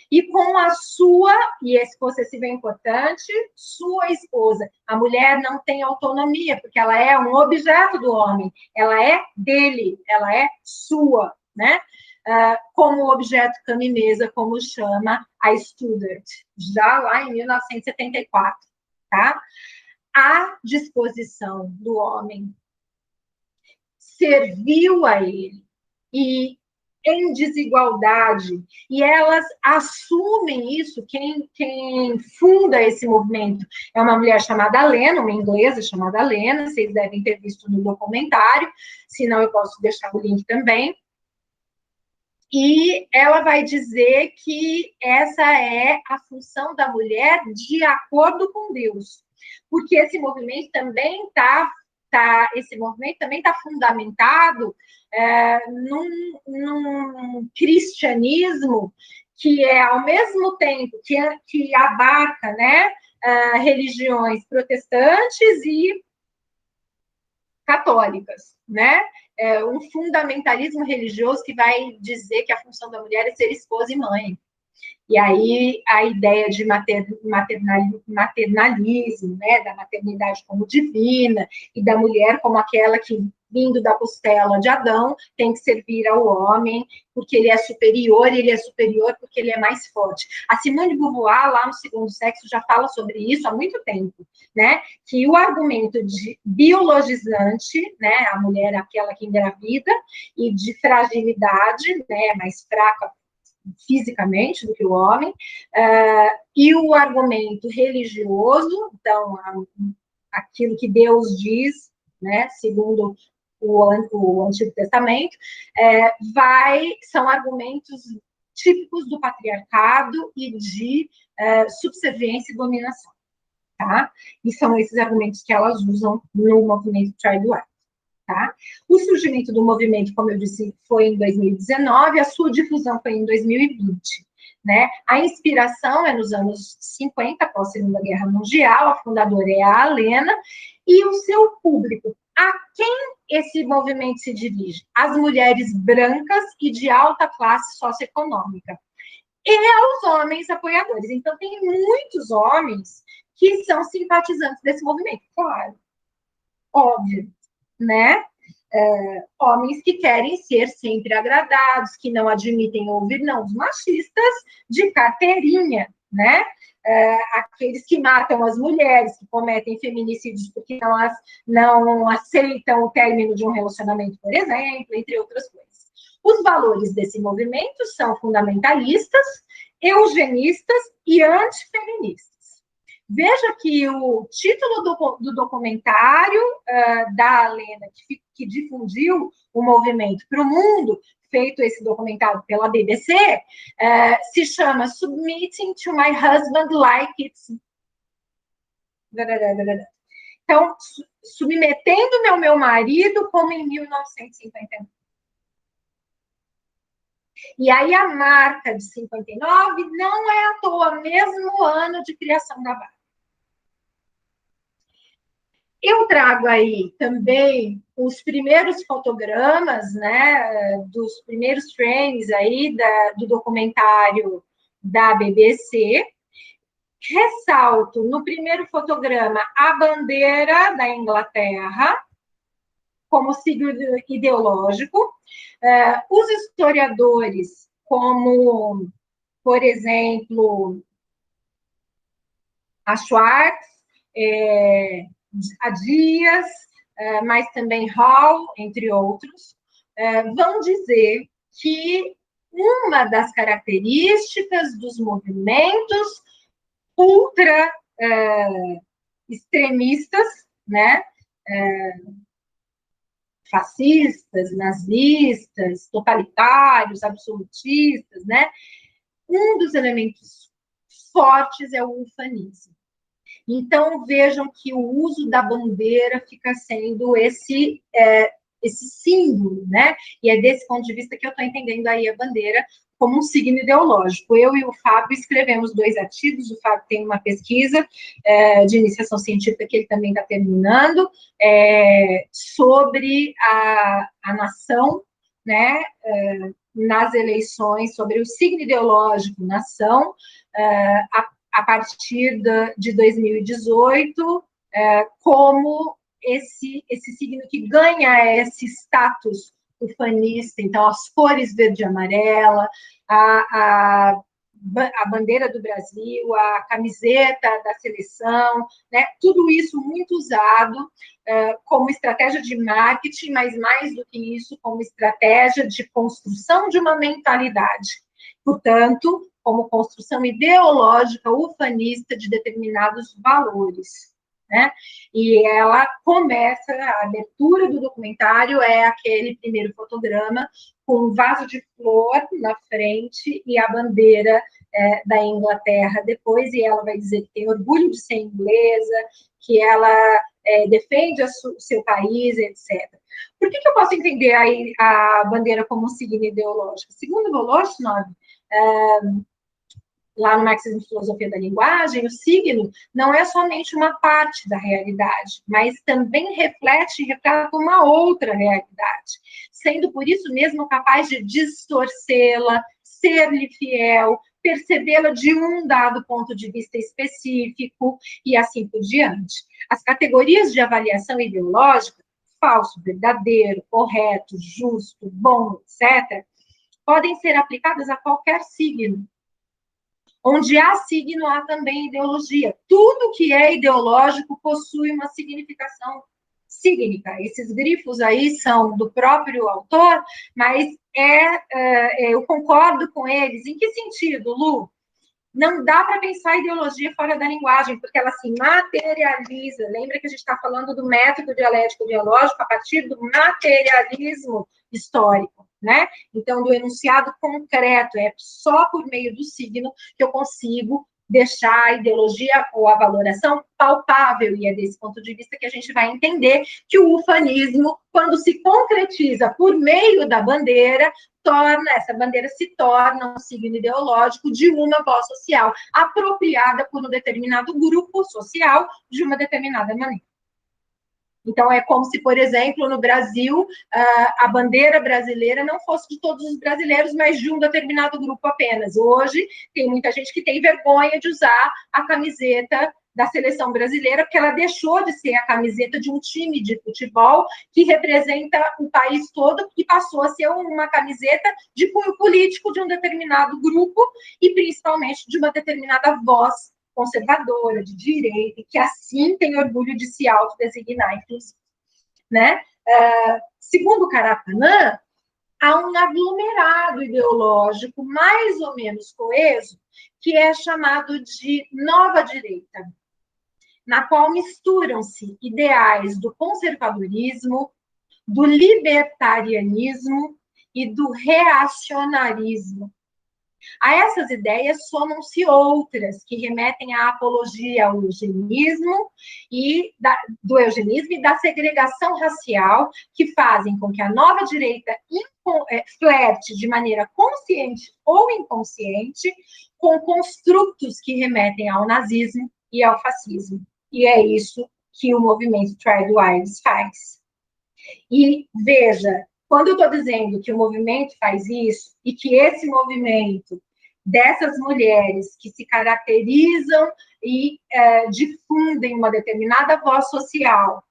E com a sua, e esse possessivo é importante, sua esposa. A mulher não tem autonomia, porque ela é um objeto do homem, ela é dele, ela é sua, né? Como objeto caminesa, como chama a Studart, já lá em 1974, tá? A disposição do homem serviu a ele, e em desigualdade, e elas assumem isso. Quem funda esse movimento é uma mulher chamada Lena, uma inglesa chamada Lena, vocês devem ter visto no documentário, senão eu posso deixar o link também. E ela vai dizer que essa é a função da mulher de acordo com Deus, porque esse movimento também está fundamentado num cristianismo que é, ao mesmo tempo que abarca, né, religiões protestantes e católicas, né? Um fundamentalismo religioso que vai dizer que a função da mulher é ser esposa e mãe. E aí a ideia de maternalismo, né, da maternidade como divina, e da mulher como aquela que, vindo da costela de Adão, tem que servir ao homem, porque ele é superior, e ele é superior porque ele é mais forte. A Simone de Beauvoir, lá no Segundo Sexo, já fala sobre isso há muito tempo, né, que o argumento de biologizante, né, a mulher é aquela que engravida, e de fragilidade, né, mais fraca fisicamente do que o homem, e o argumento religioso, então, aquilo que Deus diz, né, segundo o Antigo Testamento, são argumentos típicos do patriarcado e de subserviência e dominação, tá? E são esses argumentos que elas usam no movimento Triduar. Tá? O surgimento do movimento, como eu disse, foi em 2019, a sua difusão foi em 2020. Né? A inspiração é nos anos 50, após a Segunda Guerra Mundial, a fundadora é a Lena, e o seu público, a quem esse movimento se dirige? As mulheres brancas e de alta classe socioeconômica, e aos homens apoiadores. Então, tem muitos homens que são simpatizantes desse movimento, claro, óbvio, né? Homens que querem ser sempre agradados, que não admitem ouvir não, os machistas de carteirinha, né? Aqueles que matam as mulheres, que cometem feminicídios porque não aceitam o término de um relacionamento, por exemplo, entre outras coisas. Os valores desse movimento são fundamentalistas, eugenistas e antifeministas. Veja que o título do documentário da Lena, que difundiu o movimento para o mundo, feito esse documentário pela BBC, se chama Submitting to My Husband Like It's... Então, submetendo-me ao meu marido como em 1959. E aí a marca de 59 não é à toa, mesmo ano de criação da Barbie. Eu trago aí também os primeiros fotogramas, né, dos primeiros frames aí do documentário da BBC. Ressalto no primeiro fotograma a bandeira da Inglaterra como signo ideológico. Os historiadores, como, por exemplo, a Schwartz, a Dias, mas também Hall, entre outros, vão dizer que uma das características dos movimentos ultra extremistas, né, fascistas, nazistas, totalitários, absolutistas, né, um dos elementos fortes é o ufanismo. Então, vejam que o uso da bandeira fica sendo esse símbolo, né? E é desse ponto de vista que eu estou entendendo aí a bandeira como um signo ideológico. Eu e o Fábio escrevemos 2 artigos, o Fábio tem uma pesquisa de iniciação científica que ele também está terminando, sobre a nação, né? Nas eleições, sobre o signo ideológico nação, a partir de 2018, como esse signo que ganha esse status ufanista, então as cores verde e amarela, a bandeira do Brasil, a camiseta da seleção, né? Tudo isso muito usado como estratégia de marketing, mas mais do que isso, como estratégia de construção de uma mentalidade. Portanto, como construção ideológica ufanista de determinados valores, né? E ela começa, a abertura do documentário é aquele primeiro fotograma com um vaso de flor na frente e a bandeira da Inglaterra depois, e ela vai dizer que tem orgulho de ser inglesa, que ela defende o seu país, etc. Por que eu posso entender a bandeira como um signo ideológico? Segundo Voloshinov, lá no Marxismo e Filosofia da Linguagem, o signo não é somente uma parte da realidade, mas também reflete e retrata uma outra realidade, sendo por isso mesmo capaz de distorcê-la, ser-lhe fiel, percebê-la de um dado ponto de vista específico e assim por diante. As categorias de avaliação ideológica, falso, verdadeiro, correto, justo, bom, etc., podem ser aplicadas a qualquer signo. Onde há signo, há também ideologia. Tudo que é ideológico possui uma significação sígnica. Esses grifos aí são do próprio autor, mas eu concordo com eles. Em que sentido, Lu? Não dá para pensar ideologia fora da linguagem, porque ela se materializa. Lembra que a gente está falando do método dialético dialógico a partir do materialismo histórico, né? Então, do enunciado concreto, é só por meio do signo que eu consigo deixar a ideologia ou a valoração palpável, e é desse ponto de vista que a gente vai entender que o ufanismo, quando se concretiza por meio da bandeira, essa bandeira se torna um signo ideológico de uma voz social, apropriada por um determinado grupo social de uma determinada maneira. Então, é como se, por exemplo, no Brasil, a bandeira brasileira não fosse de todos os brasileiros, mas de um determinado grupo apenas. Hoje, tem muita gente que tem vergonha de usar a camiseta da seleção brasileira, porque ela deixou de ser a camiseta de um time de futebol que representa o país todo e passou a ser uma camiseta de cunho político de um determinado grupo e, principalmente, de uma determinada voz conservadora, de direita, e que assim tem orgulho de se autodesignar, inclusive. Né? Segundo Carapanã, há um aglomerado ideológico mais ou menos coeso, que é chamado de nova direita, na qual misturam-se ideais do conservadorismo, do libertarianismo e do reacionarismo. A essas ideias somam-se outras, que remetem à apologia ao eugenismo do eugenismo e da segregação racial, que fazem com que a nova direita flerte de maneira consciente ou inconsciente com construtos que remetem ao nazismo e ao fascismo. E é isso que o movimento Try the Wives faz. E veja, quando eu estou dizendo que o movimento faz isso, e que esse movimento dessas mulheres que se caracterizam e difundem uma determinada voz social,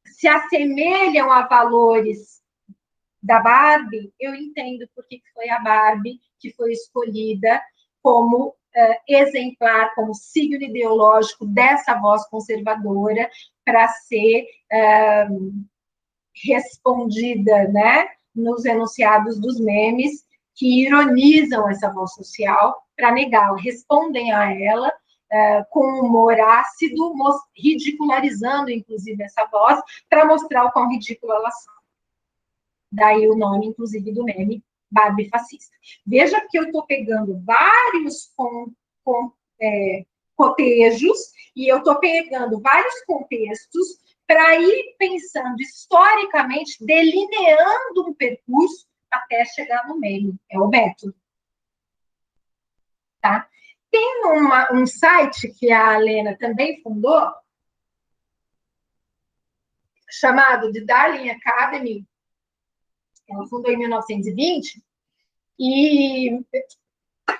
se assemelham a valores da Barbie, eu entendo por que foi a Barbie que foi escolhida como exemplar, como signo ideológico dessa voz conservadora para ser respondida, né, nos enunciados dos memes que ironizam essa voz social para negá-la, respondem a ela com humor ácido, ridicularizando, inclusive, essa voz, para mostrar o quão ridícula elas são. Daí o nome, inclusive, do meme, Barbie fascista. Veja que eu estou pegando vários cotejos e eu estou pegando vários contextos para ir pensando historicamente, delineando um percurso até chegar no meme. É o método. Tá? Tem um site que a Lena também fundou, chamado The Darling Academy. Ela fundou em 1920, e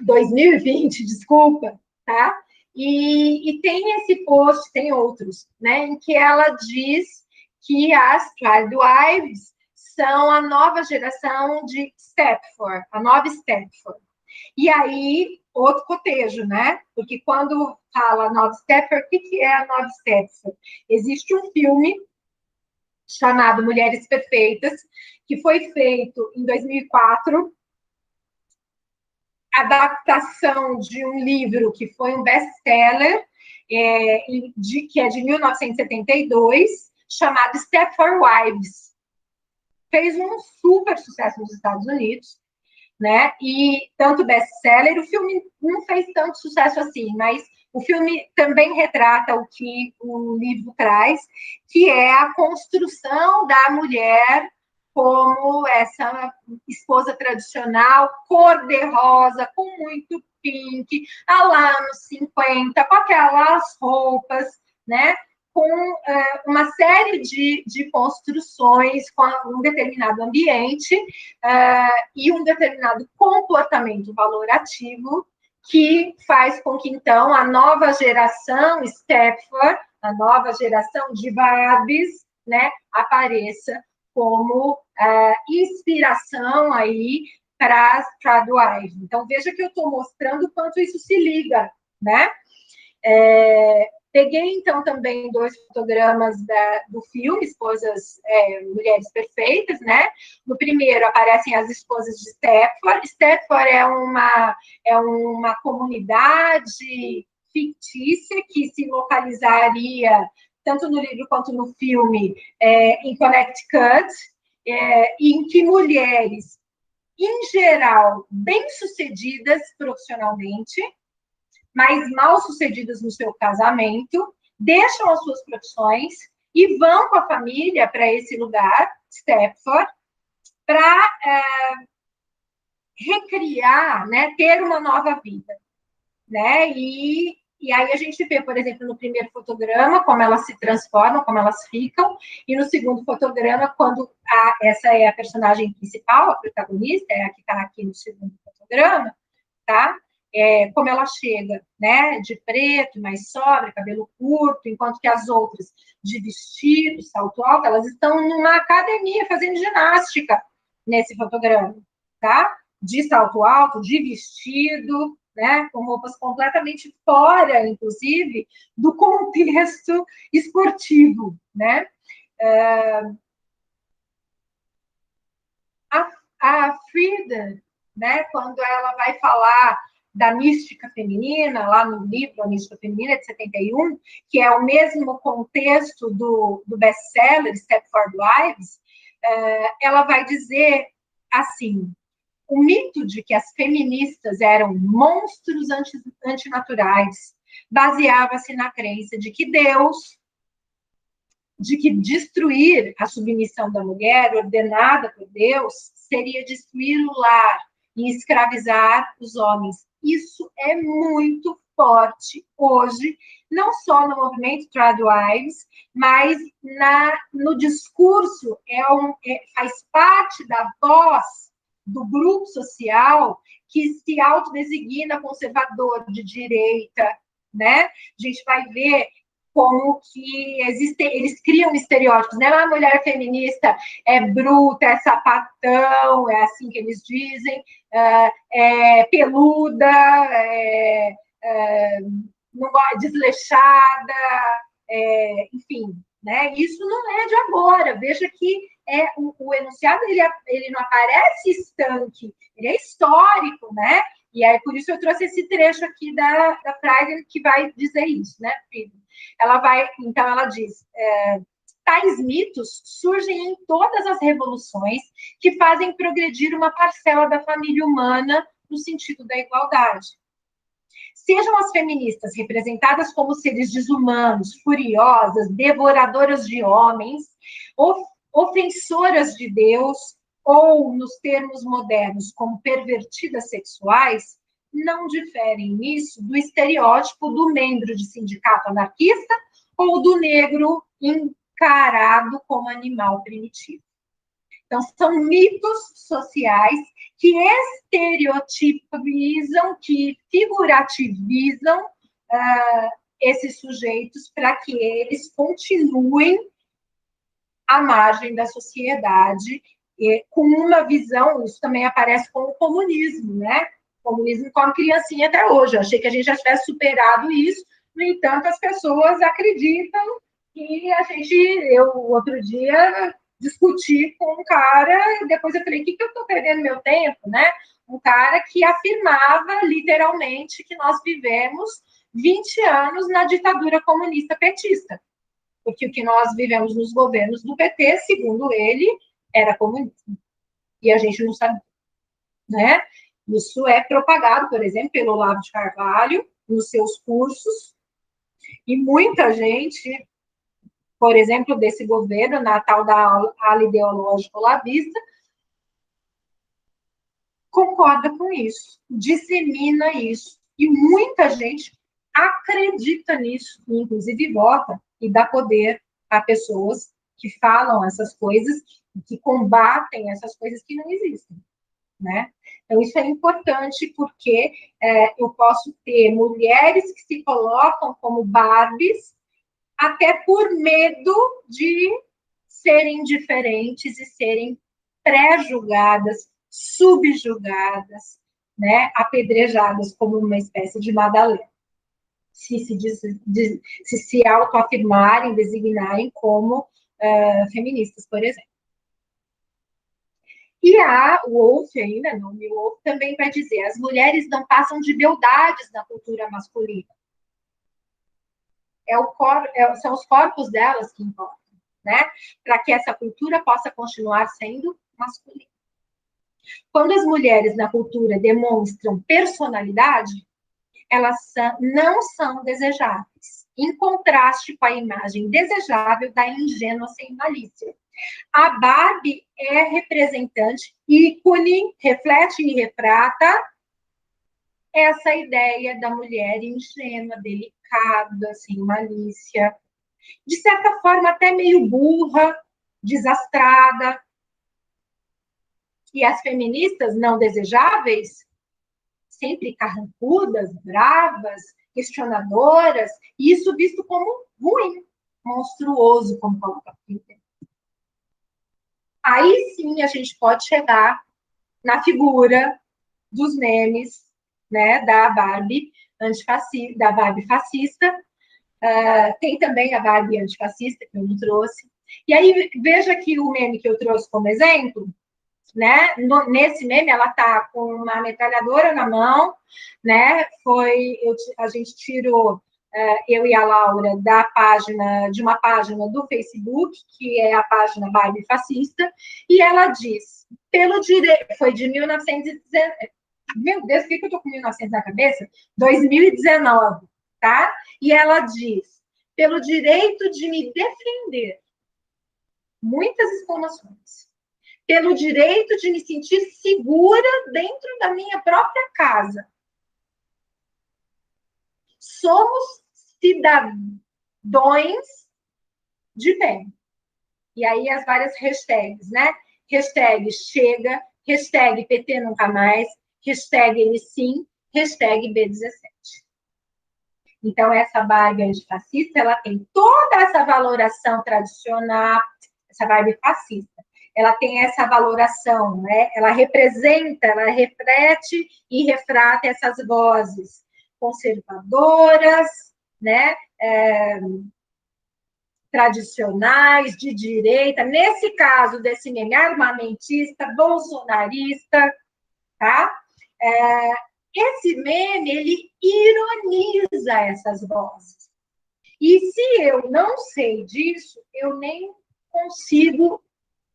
2020, desculpa, tá? E tem esse post, tem outros, né, em que ela diz que as Tradwives são a nova geração de Stepford, a nova Stepford. E aí, outro cotejo, né? Porque quando fala nova Stepford, o que é a nova Stepford? Existe um filme chamado Mulheres Perfeitas, que foi feito em 2004, adaptação de um livro que foi um best-seller, que é de 1972, chamado Stepford Wives. Fez um super sucesso nos Estados Unidos, né? E tanto best-seller, o filme não fez tanto sucesso assim, mas o filme também retrata o que o livro traz, que é a construção da mulher como essa esposa tradicional, cor-de-rosa, com muito pink, lá nos 50, com aquelas roupas, né? Com uma série de construções, com um determinado ambiente e um determinado comportamento valorativo, que faz com que, então, a nova geração Stepford, a nova geração de Barbies, né, apareça como inspiração aí para as Tradwives. Então, veja que eu estou mostrando o quanto isso se liga, né? Peguei, então, também 2 fotogramas do filme, Mulheres Perfeitas, né? No primeiro aparecem as esposas de Stepford. Stepford é uma comunidade fictícia que se localizaria, tanto no livro quanto no filme, em Connecticut, em que mulheres, em geral, bem-sucedidas profissionalmente, mas mal-sucedidas no seu casamento, deixam as suas profissões e vão com a família para esse lugar, Stepford, para recriar, né, ter uma nova vida, né? E aí a gente vê, por exemplo, no primeiro fotograma, como elas se transformam, como elas ficam, e no segundo fotograma, quando essa é a personagem principal, a protagonista, é a que está aqui no segundo fotograma, tá? Como ela chega, né, de preto, mais sóbria, cabelo curto, enquanto que as outras de vestido, salto alto, elas estão numa academia fazendo ginástica nesse fotograma, tá? De salto alto, de vestido, né, com roupas completamente fora, inclusive, do contexto esportivo, né? A Frida, né, quando ela vai falar da mística feminina, lá no livro A Mística Feminina, de 71, que é o mesmo contexto do best-seller Stepford Wives, ela vai dizer assim, o mito de que as feministas eram monstros antinaturais baseava-se na crença de que destruir a submissão da mulher, ordenada por Deus, seria destruir o lar e escravizar os homens. Isso é muito forte hoje, não só no movimento Tradwives, mas no discurso, faz parte da voz do grupo social que se autodesigna conservador, de direita, né? A gente vai ver como que eles criam estereótipos, né? A mulher feminista é bruta, é sapatão, é assim que eles dizem, é peluda, não é desleixada, enfim, né? Isso não é de agora. Veja que o enunciado ele não aparece estanque, ele é histórico, né? E aí, por isso eu trouxe esse trecho aqui da Freyden que vai dizer isso, né, Frida? Então ela diz, tais mitos surgem em todas as revoluções que fazem progredir uma parcela da família humana no sentido da igualdade. Sejam as feministas representadas como seres desumanos, furiosas, devoradoras de homens, ofensoras de Deus, ou, nos termos modernos, como pervertidas sexuais, não diferem nisso do estereótipo do membro de sindicato anarquista ou do negro encarado como animal primitivo. Então, são mitos sociais que estereotipizam, que figurativizam esses sujeitos para que eles continuem à margem da sociedade, com uma visão, isso também aparece com o comunismo, né? O comunismo como criancinha até hoje. Eu achei que a gente já tivesse superado isso, no entanto, as pessoas acreditam que eu, outro dia, discuti com um cara, e depois eu falei, o que eu estou perdendo meu tempo, né? Um cara que afirmava, literalmente, que nós vivemos 20 anos na ditadura comunista petista. Porque o que nós vivemos nos governos do PT, segundo ele, era comunismo. E a gente não sabe, né? Isso é propagado, por exemplo, pelo Olavo de Carvalho, nos seus cursos, e muita gente, por exemplo, desse governo, na tal da ala ideológica olavista, concorda com isso, dissemina isso. E muita gente acredita nisso, inclusive vota e dá poder a pessoas que falam essas coisas, que combatem essas coisas que não existem, né? Então, isso é importante porque eu posso ter mulheres que se colocam como Barbies até por medo de serem diferentes e serem pré-julgadas, subjugadas, né? Apedrejadas como uma espécie de Madalena. Se autoafirmarem, designarem como feministas, por exemplo. E a Woolf ainda, Naomi Wolf, também vai dizer, as mulheres não passam de beldades na cultura masculina. São os corpos delas que importam, né? Para que essa cultura possa continuar sendo masculina. Quando as mulheres na cultura demonstram personalidade, elas não são desejáveis, em contraste com a imagem desejável da ingênua sem malícia. A Barbie é representante, ícone, reflete e retrata essa ideia da mulher ingênua, delicada, sem malícia, de certa forma até meio burra, desastrada. E as feministas não desejáveis, sempre carrancudas, bravas, questionadoras, e isso visto como ruim, monstruoso, como coloca Peter. Aí sim a gente pode chegar na figura dos memes, né, da Barbie antifascista, da Barbie fascista. Tem também a Barbie antifascista, que eu não trouxe. E aí, veja que o meme que eu trouxe como exemplo, né? Nesse meme, ela está com uma metralhadora na mão, né? A gente tirou eu e a Laura, de uma página do Facebook, que é a página Barbie Fascista, e ela diz, pelo direito, foi de 1919, meu Deus, por que eu estou com 1900 na cabeça? 2019, tá? E ela diz, pelo direito de me defender, muitas exclamações, pelo direito de me sentir segura dentro da minha própria casa. Somos cidadãos de bem. E aí as várias hashtags, né? Hashtag chega, hashtag PT nunca mais, hashtag ele sim, hashtag B17. Então, essa Barbie antifascista, ela tem toda essa valoração tradicional, essa Barbie fascista. Ela tem essa valoração, né? Ela representa, ela reflete e refrata essas vozes conservadoras, né? Tradicionais, de direita, nesse caso desse meme armamentista, bolsonarista, tá? Esse meme, ele ironiza essas vozes. E se eu não sei disso, eu nem consigo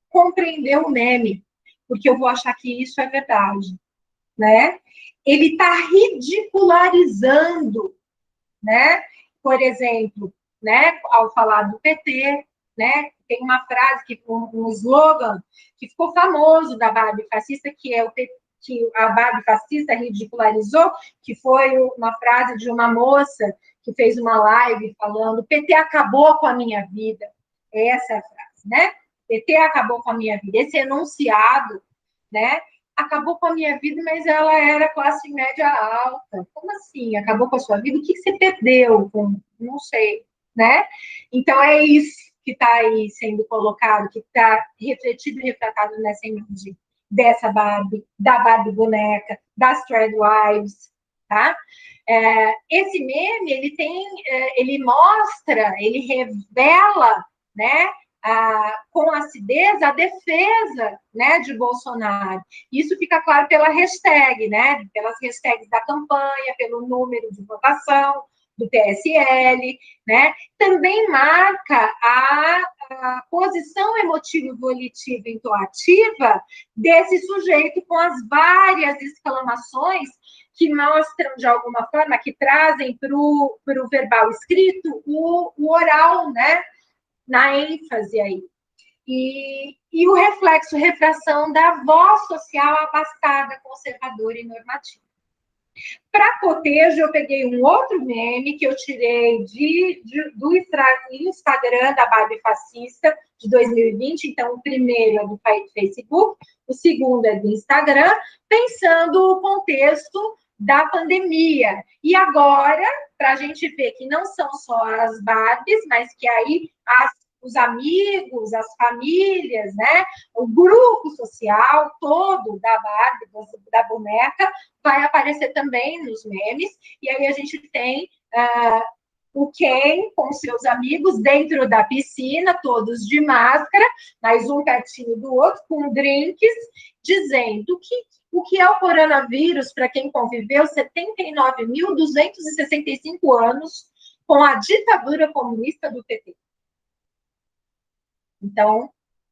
compreender o meme, porque eu vou achar que isso é verdade, né? Ele está ridicularizando, né? Por exemplo, né, ao falar do PT, né, tem uma frase, um slogan que ficou famoso da Barbie fascista, que é o PT, que a Barbie fascista ridicularizou, que foi uma frase de uma moça que fez uma live falando: o PT acabou com a minha vida. Essa é a frase, né? PT acabou com a minha vida. Esse enunciado, né? Acabou com a minha vida, mas ela era classe média alta. Como assim? Acabou com a sua vida? O que você perdeu? Não sei, né? Então, é isso que está aí sendo colocado, que está refletido e retratado nessa imagem dessa Barbie, da Barbie boneca, das Threadwives, tá? Esse meme, ele mostra, ele revela, né, com acidez a defesa, né, de Bolsonaro. Isso fica claro pela hashtag, né, pelas hashtags da campanha, pelo número de votação do PSL, né? Também marca a posição emotivo-volitiva intuativa desse sujeito com as várias exclamações que mostram, de alguma forma, que trazem para o verbal escrito o oral, né? Na ênfase aí. E o reflexo, refração da voz social abastada, conservadora e normativa. Para cotejo, eu peguei um outro meme que eu tirei do Instagram da Barbie Fascista de 2020. Então, o primeiro é do Facebook, o segundo é do Instagram, pensando o contexto da pandemia. E agora, para a gente ver que não são só as Barbies, mas que aí os amigos, as famílias, né? O grupo social todo da Barbie, da boneca, vai aparecer também nos memes, e aí a gente tem o Ken com seus amigos dentro da piscina, todos de máscara, mas um pertinho do outro, com drinks, dizendo o que é o coronavírus para quem conviveu 79.265 anos com a ditadura comunista do PT. Então,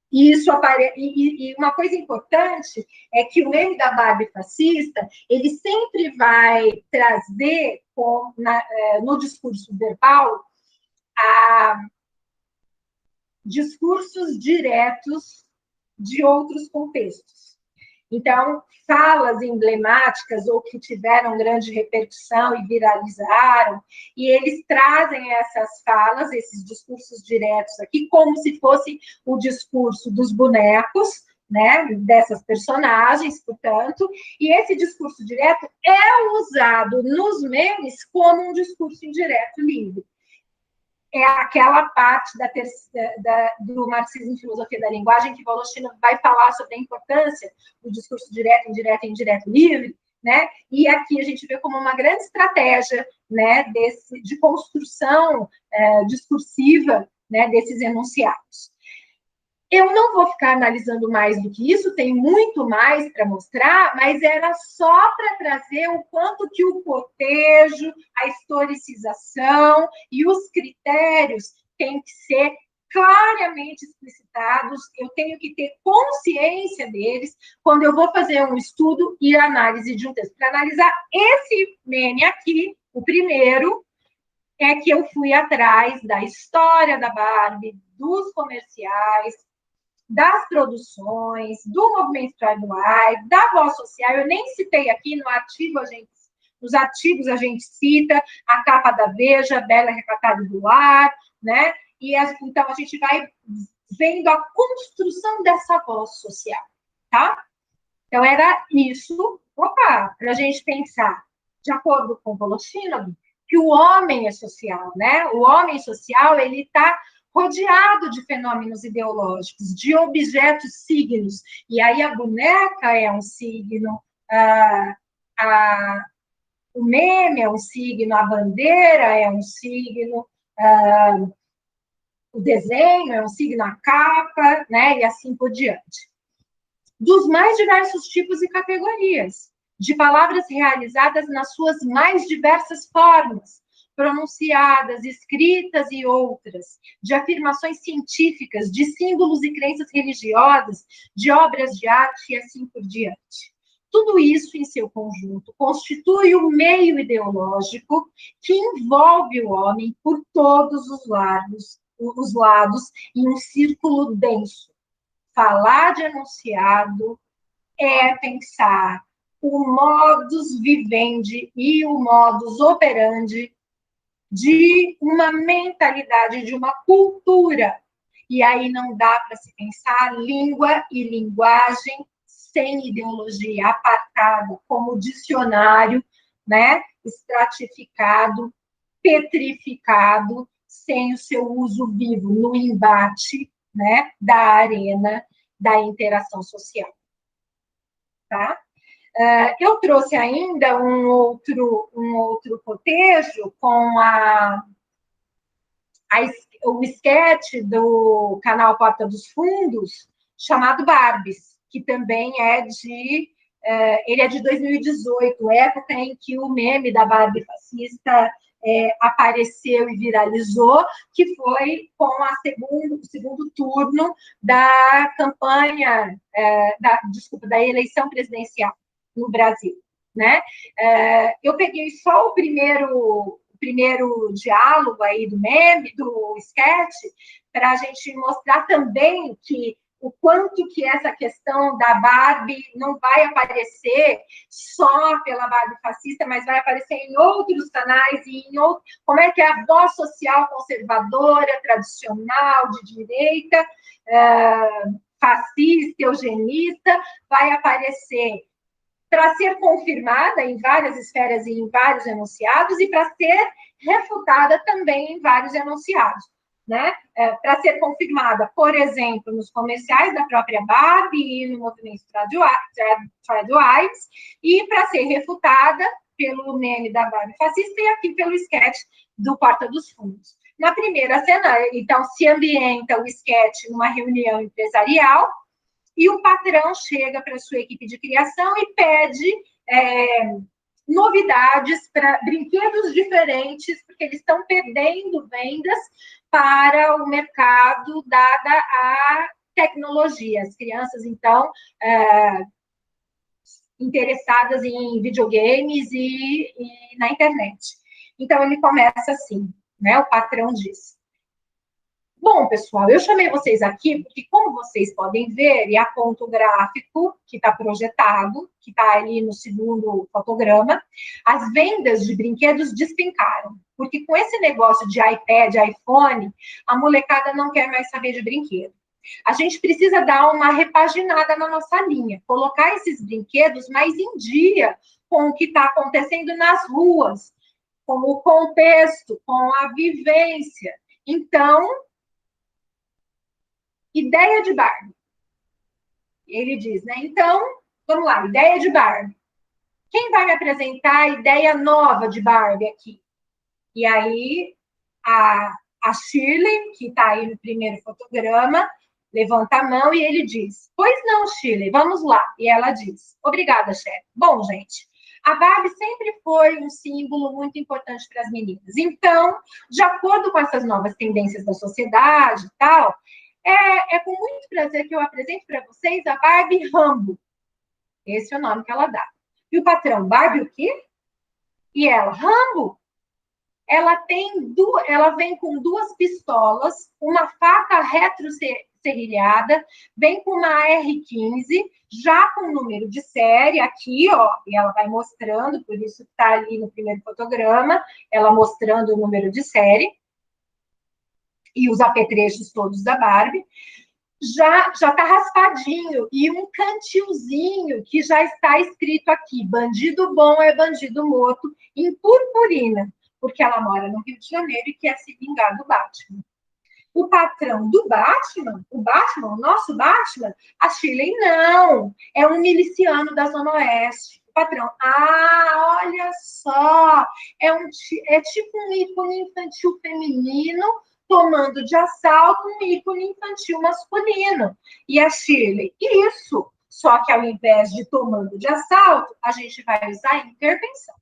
e uma coisa importante é que o meme da Barbie fascista, ele sempre vai trazer no discurso verbal discursos diretos de outros contextos. Então, falas emblemáticas ou que tiveram grande repercussão e viralizaram, e eles trazem essas falas, esses discursos diretos aqui, como se fosse o discurso dos bonecos, né, dessas personagens, portanto, e esse discurso direto é usado nos memes como um discurso indireto livre. É aquela parte do marxismo e filosofia da linguagem que Voloshina vai falar sobre a importância do discurso direto, indireto e indireto livre, né? E aqui a gente vê como uma grande estratégia, né, de construção discursiva, né, desses enunciados. Eu não vou ficar analisando mais do que isso, tem muito mais para mostrar, mas era só para trazer o quanto que o cotejo, a historicização e os critérios têm que ser claramente explicitados, eu tenho que ter consciência deles quando eu vou fazer um estudo e análise de um texto. Para analisar esse meme aqui, o primeiro, é que eu fui atrás da história da Barbie, dos comerciais, das produções, do movimento Pride Live, da voz social. Eu nem citei aqui no artigo, nos artigos a gente cita a capa da Veja, Bela Recatada do Lar, né? Então a gente vai vendo a construção dessa voz social, tá? Então era isso, para a gente pensar, de acordo com Voloshinov, que o homem é social, né? O homem social, ele está rodeado de fenômenos ideológicos, de objetos signos. E aí a boneca é um signo, o meme é um signo, a bandeira é um signo, o desenho é um signo, a capa, né? E assim por diante. Dos mais diversos tipos e categorias, de palavras realizadas nas suas mais diversas formas, pronunciadas, escritas e outras, de afirmações científicas, de símbolos e crenças religiosas, de obras de arte e assim por diante. Tudo isso, em seu conjunto, constitui o meio ideológico que envolve o homem por todos os lados em um círculo denso. Falar de enunciado é pensar o modus vivendi e o modus operandi de uma mentalidade, de uma cultura. E aí não dá para se pensar língua e linguagem sem ideologia, apartada, como dicionário, né? Estratificado, petrificado, sem o seu uso vivo no embate, né? Da arena da interação social. Tá? Eu trouxe ainda um outro cotejo com o esquete do canal Porta dos Fundos, chamado Barbies, que também ele é de 2018, época em que o meme da Barbie fascista apareceu e viralizou, que foi com o segundo turno da campanha, da eleição presidencial no Brasil, né? Eu peguei só o primeiro diálogo aí do meme, do sketch, para a gente mostrar também que o quanto que essa questão da Barbie não vai aparecer só pela Barbie fascista, mas vai aparecer em outros canais e como é que é a voz social conservadora, tradicional, de direita, fascista, eugenista, vai aparecer para ser confirmada em várias esferas e em vários enunciados e para ser refutada também em vários enunciados. Né? Para ser confirmada, por exemplo, nos comerciais da própria Barbie e no movimento Trade Wives, e para ser refutada pelo meme da Barbie fascista e aqui pelo sketch do Porta dos Fundos. Na primeira cena, então, se ambienta o sketch numa reunião empresarial e o patrão chega para a sua equipe de criação e pede novidades, para brinquedos diferentes, porque eles estão perdendo vendas para o mercado, dada a tecnologia. As crianças, então, interessadas em videogames e na internet. Então, ele começa assim, né? O patrão diz: bom, pessoal, eu chamei vocês aqui porque, como vocês podem ver, e aponta o gráfico que está projetado, que está ali no segundo fotograma, as vendas de brinquedos despencaram. Porque com esse negócio de iPad, iPhone, a molecada não quer mais saber de brinquedo. A gente precisa dar uma repaginada na nossa linha, colocar esses brinquedos mais em dia com o que está acontecendo nas ruas, com o contexto, com a vivência. Então, ideia de Barbie. Ele diz, né? Então, vamos lá, ideia de Barbie. Quem vai me apresentar a ideia nova de Barbie aqui? E aí, a Shirley, que está aí no primeiro fotograma, levanta a mão e ele diz, pois não, Shirley, vamos lá. E ela diz, obrigada, chefe. Bom, gente, a Barbie sempre foi um símbolo muito importante para as meninas. Então, de acordo com essas novas tendências da sociedade e tal, é com muito prazer que eu apresento para vocês a Barbie Rambo. Esse é o nome que ela dá. E o patrão, Barbie o quê? E ela, Rambo? Ela vem com 2 pistolas, uma faca retroserrilhada, vem com uma R15, já com o número de série aqui, ó, e ela vai mostrando, por isso está ali no primeiro fotograma, ela mostrando o número de série, e os apetrechos todos da Barbie. Já está raspadinho, e um cantilzinho que já está escrito aqui, bandido bom é bandido morto, em purpurina, porque ela mora no Rio de Janeiro e quer se vingar do Batman. O patrão do Batman, o nosso Batman, a Shirley, não, é um miliciano da Zona Oeste. O patrão, olha só, é tipo um ícone infantil feminino tomando de assalto um ícone infantil masculino. E a Shirley, isso, só que ao invés de tomando de assalto, a gente vai usar intervenção.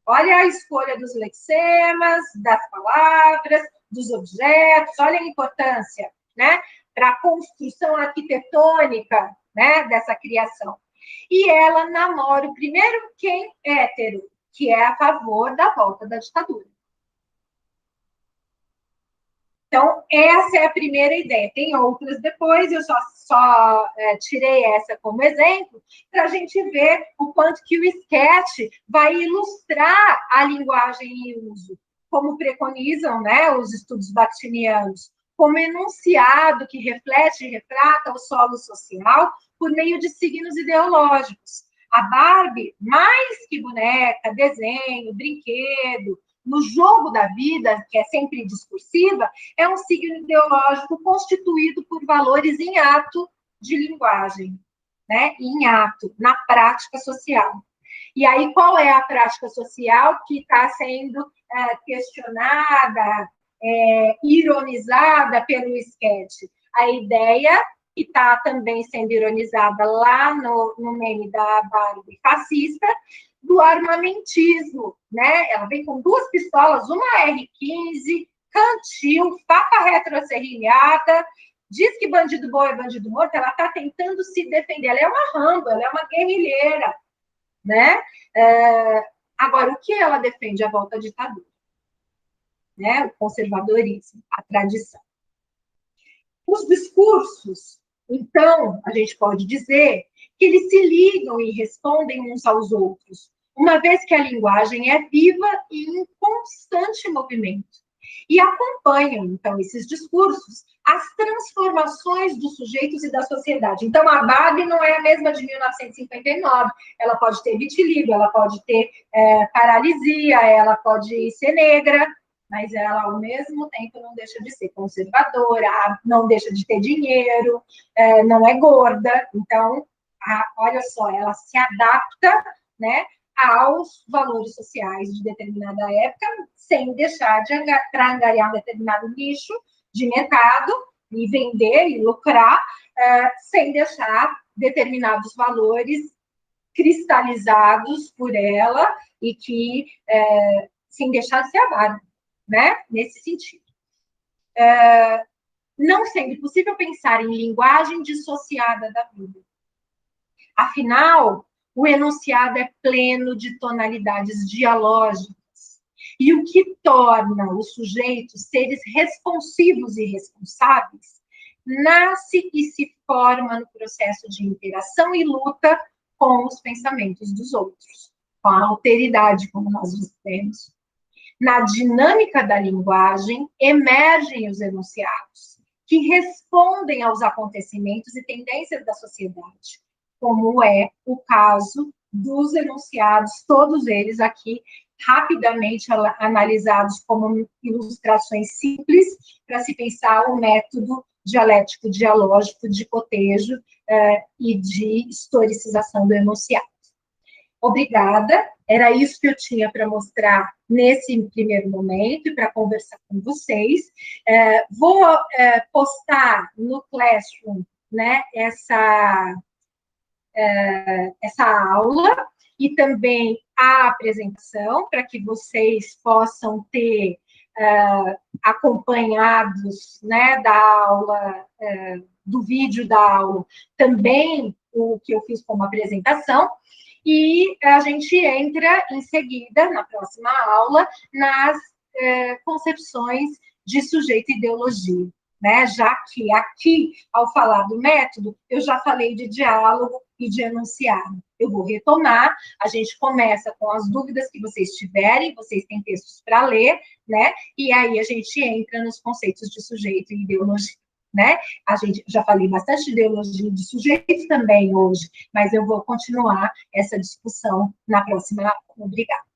Olha a escolha dos lexemas, das palavras, dos objetos, olha a importância, né, para a construção arquitetônica, né, dessa criação. E ela namora o primeiro quem hétero, que é a favor da volta da ditadura. Então, essa é a primeira ideia. Tem outras depois, eu só tirei essa como exemplo, para a gente ver o quanto que o sketch vai ilustrar a linguagem em uso, como preconizam, né, os estudos bakhtinianos, como enunciado que reflete e retrata o solo social por meio de signos ideológicos. A Barbie, mais que boneca, desenho, brinquedo, no jogo da vida, que é sempre discursiva, é um signo ideológico constituído por valores em ato de linguagem, né? Em ato, na prática social. E aí, qual é a prática social que está sendo questionada, ironizada pelo sketch? A ideia, que está também sendo ironizada lá no meme da Barbie fascista, do armamentismo, né? Ela vem com 2 pistolas, uma R15, cantil, faca retroserrilhada, diz que bandido bom é bandido morto, ela está tentando se defender, ela é uma Rambo, ela é uma guerrilheira, né? Agora, o que ela defende? A volta à ditadura, né? O conservadorismo, a tradição. Os discursos, então, a gente pode dizer que eles se ligam e respondem uns aos outros, uma vez que a linguagem é viva e em constante movimento. E acompanham, então, esses discursos, as transformações dos sujeitos e da sociedade. Então, a Barbie não é a mesma de 1959. Ela pode ter vitiligo, ela pode ter paralisia, ela pode ser negra, mas ela, ao mesmo tempo, não deixa de ser conservadora, não deixa de ter dinheiro, não é gorda. Então, olha só, ela se adapta, né, aos valores sociais de determinada época, sem deixar de angariar um determinado nicho de mercado e vender e lucrar, sem deixar determinados valores cristalizados por ela e que, sem deixar de ser a Barbie, né, nesse sentido. Não sendo possível pensar em linguagem dissociada da vida. Afinal, o enunciado é pleno de tonalidades dialógicas. E o que torna os sujeitos seres responsivos e responsáveis nasce e se forma no processo de interação e luta com os pensamentos dos outros, com a alteridade, como nós dissemos. Na dinâmica da linguagem, emergem os enunciados, que respondem aos acontecimentos e tendências da sociedade, como é o caso dos enunciados, todos eles aqui rapidamente analisados como ilustrações simples, para se pensar o método dialético dialógico de cotejo e de historicização do enunciado. Obrigada, Era isso que eu tinha para mostrar nesse primeiro momento e para conversar com vocês. Vou postar no Classroom, né, essa aula e também a apresentação, para que vocês possam ter acompanhados, né, da aula, do vídeo da aula, também o que eu fiz como apresentação, e a gente entra em seguida, na próxima aula, nas concepções de sujeito e ideologia, né? Já que aqui, ao falar do método, eu já falei de diálogo e de enunciado. Eu vou retomar, a gente começa com as dúvidas que vocês tiverem, vocês têm textos para ler, né? E aí a gente entra nos conceitos de sujeito e ideologia, né? A gente já falei bastante de ideologia e de sujeito também hoje, mas eu vou continuar essa discussão na próxima aula. Obrigada.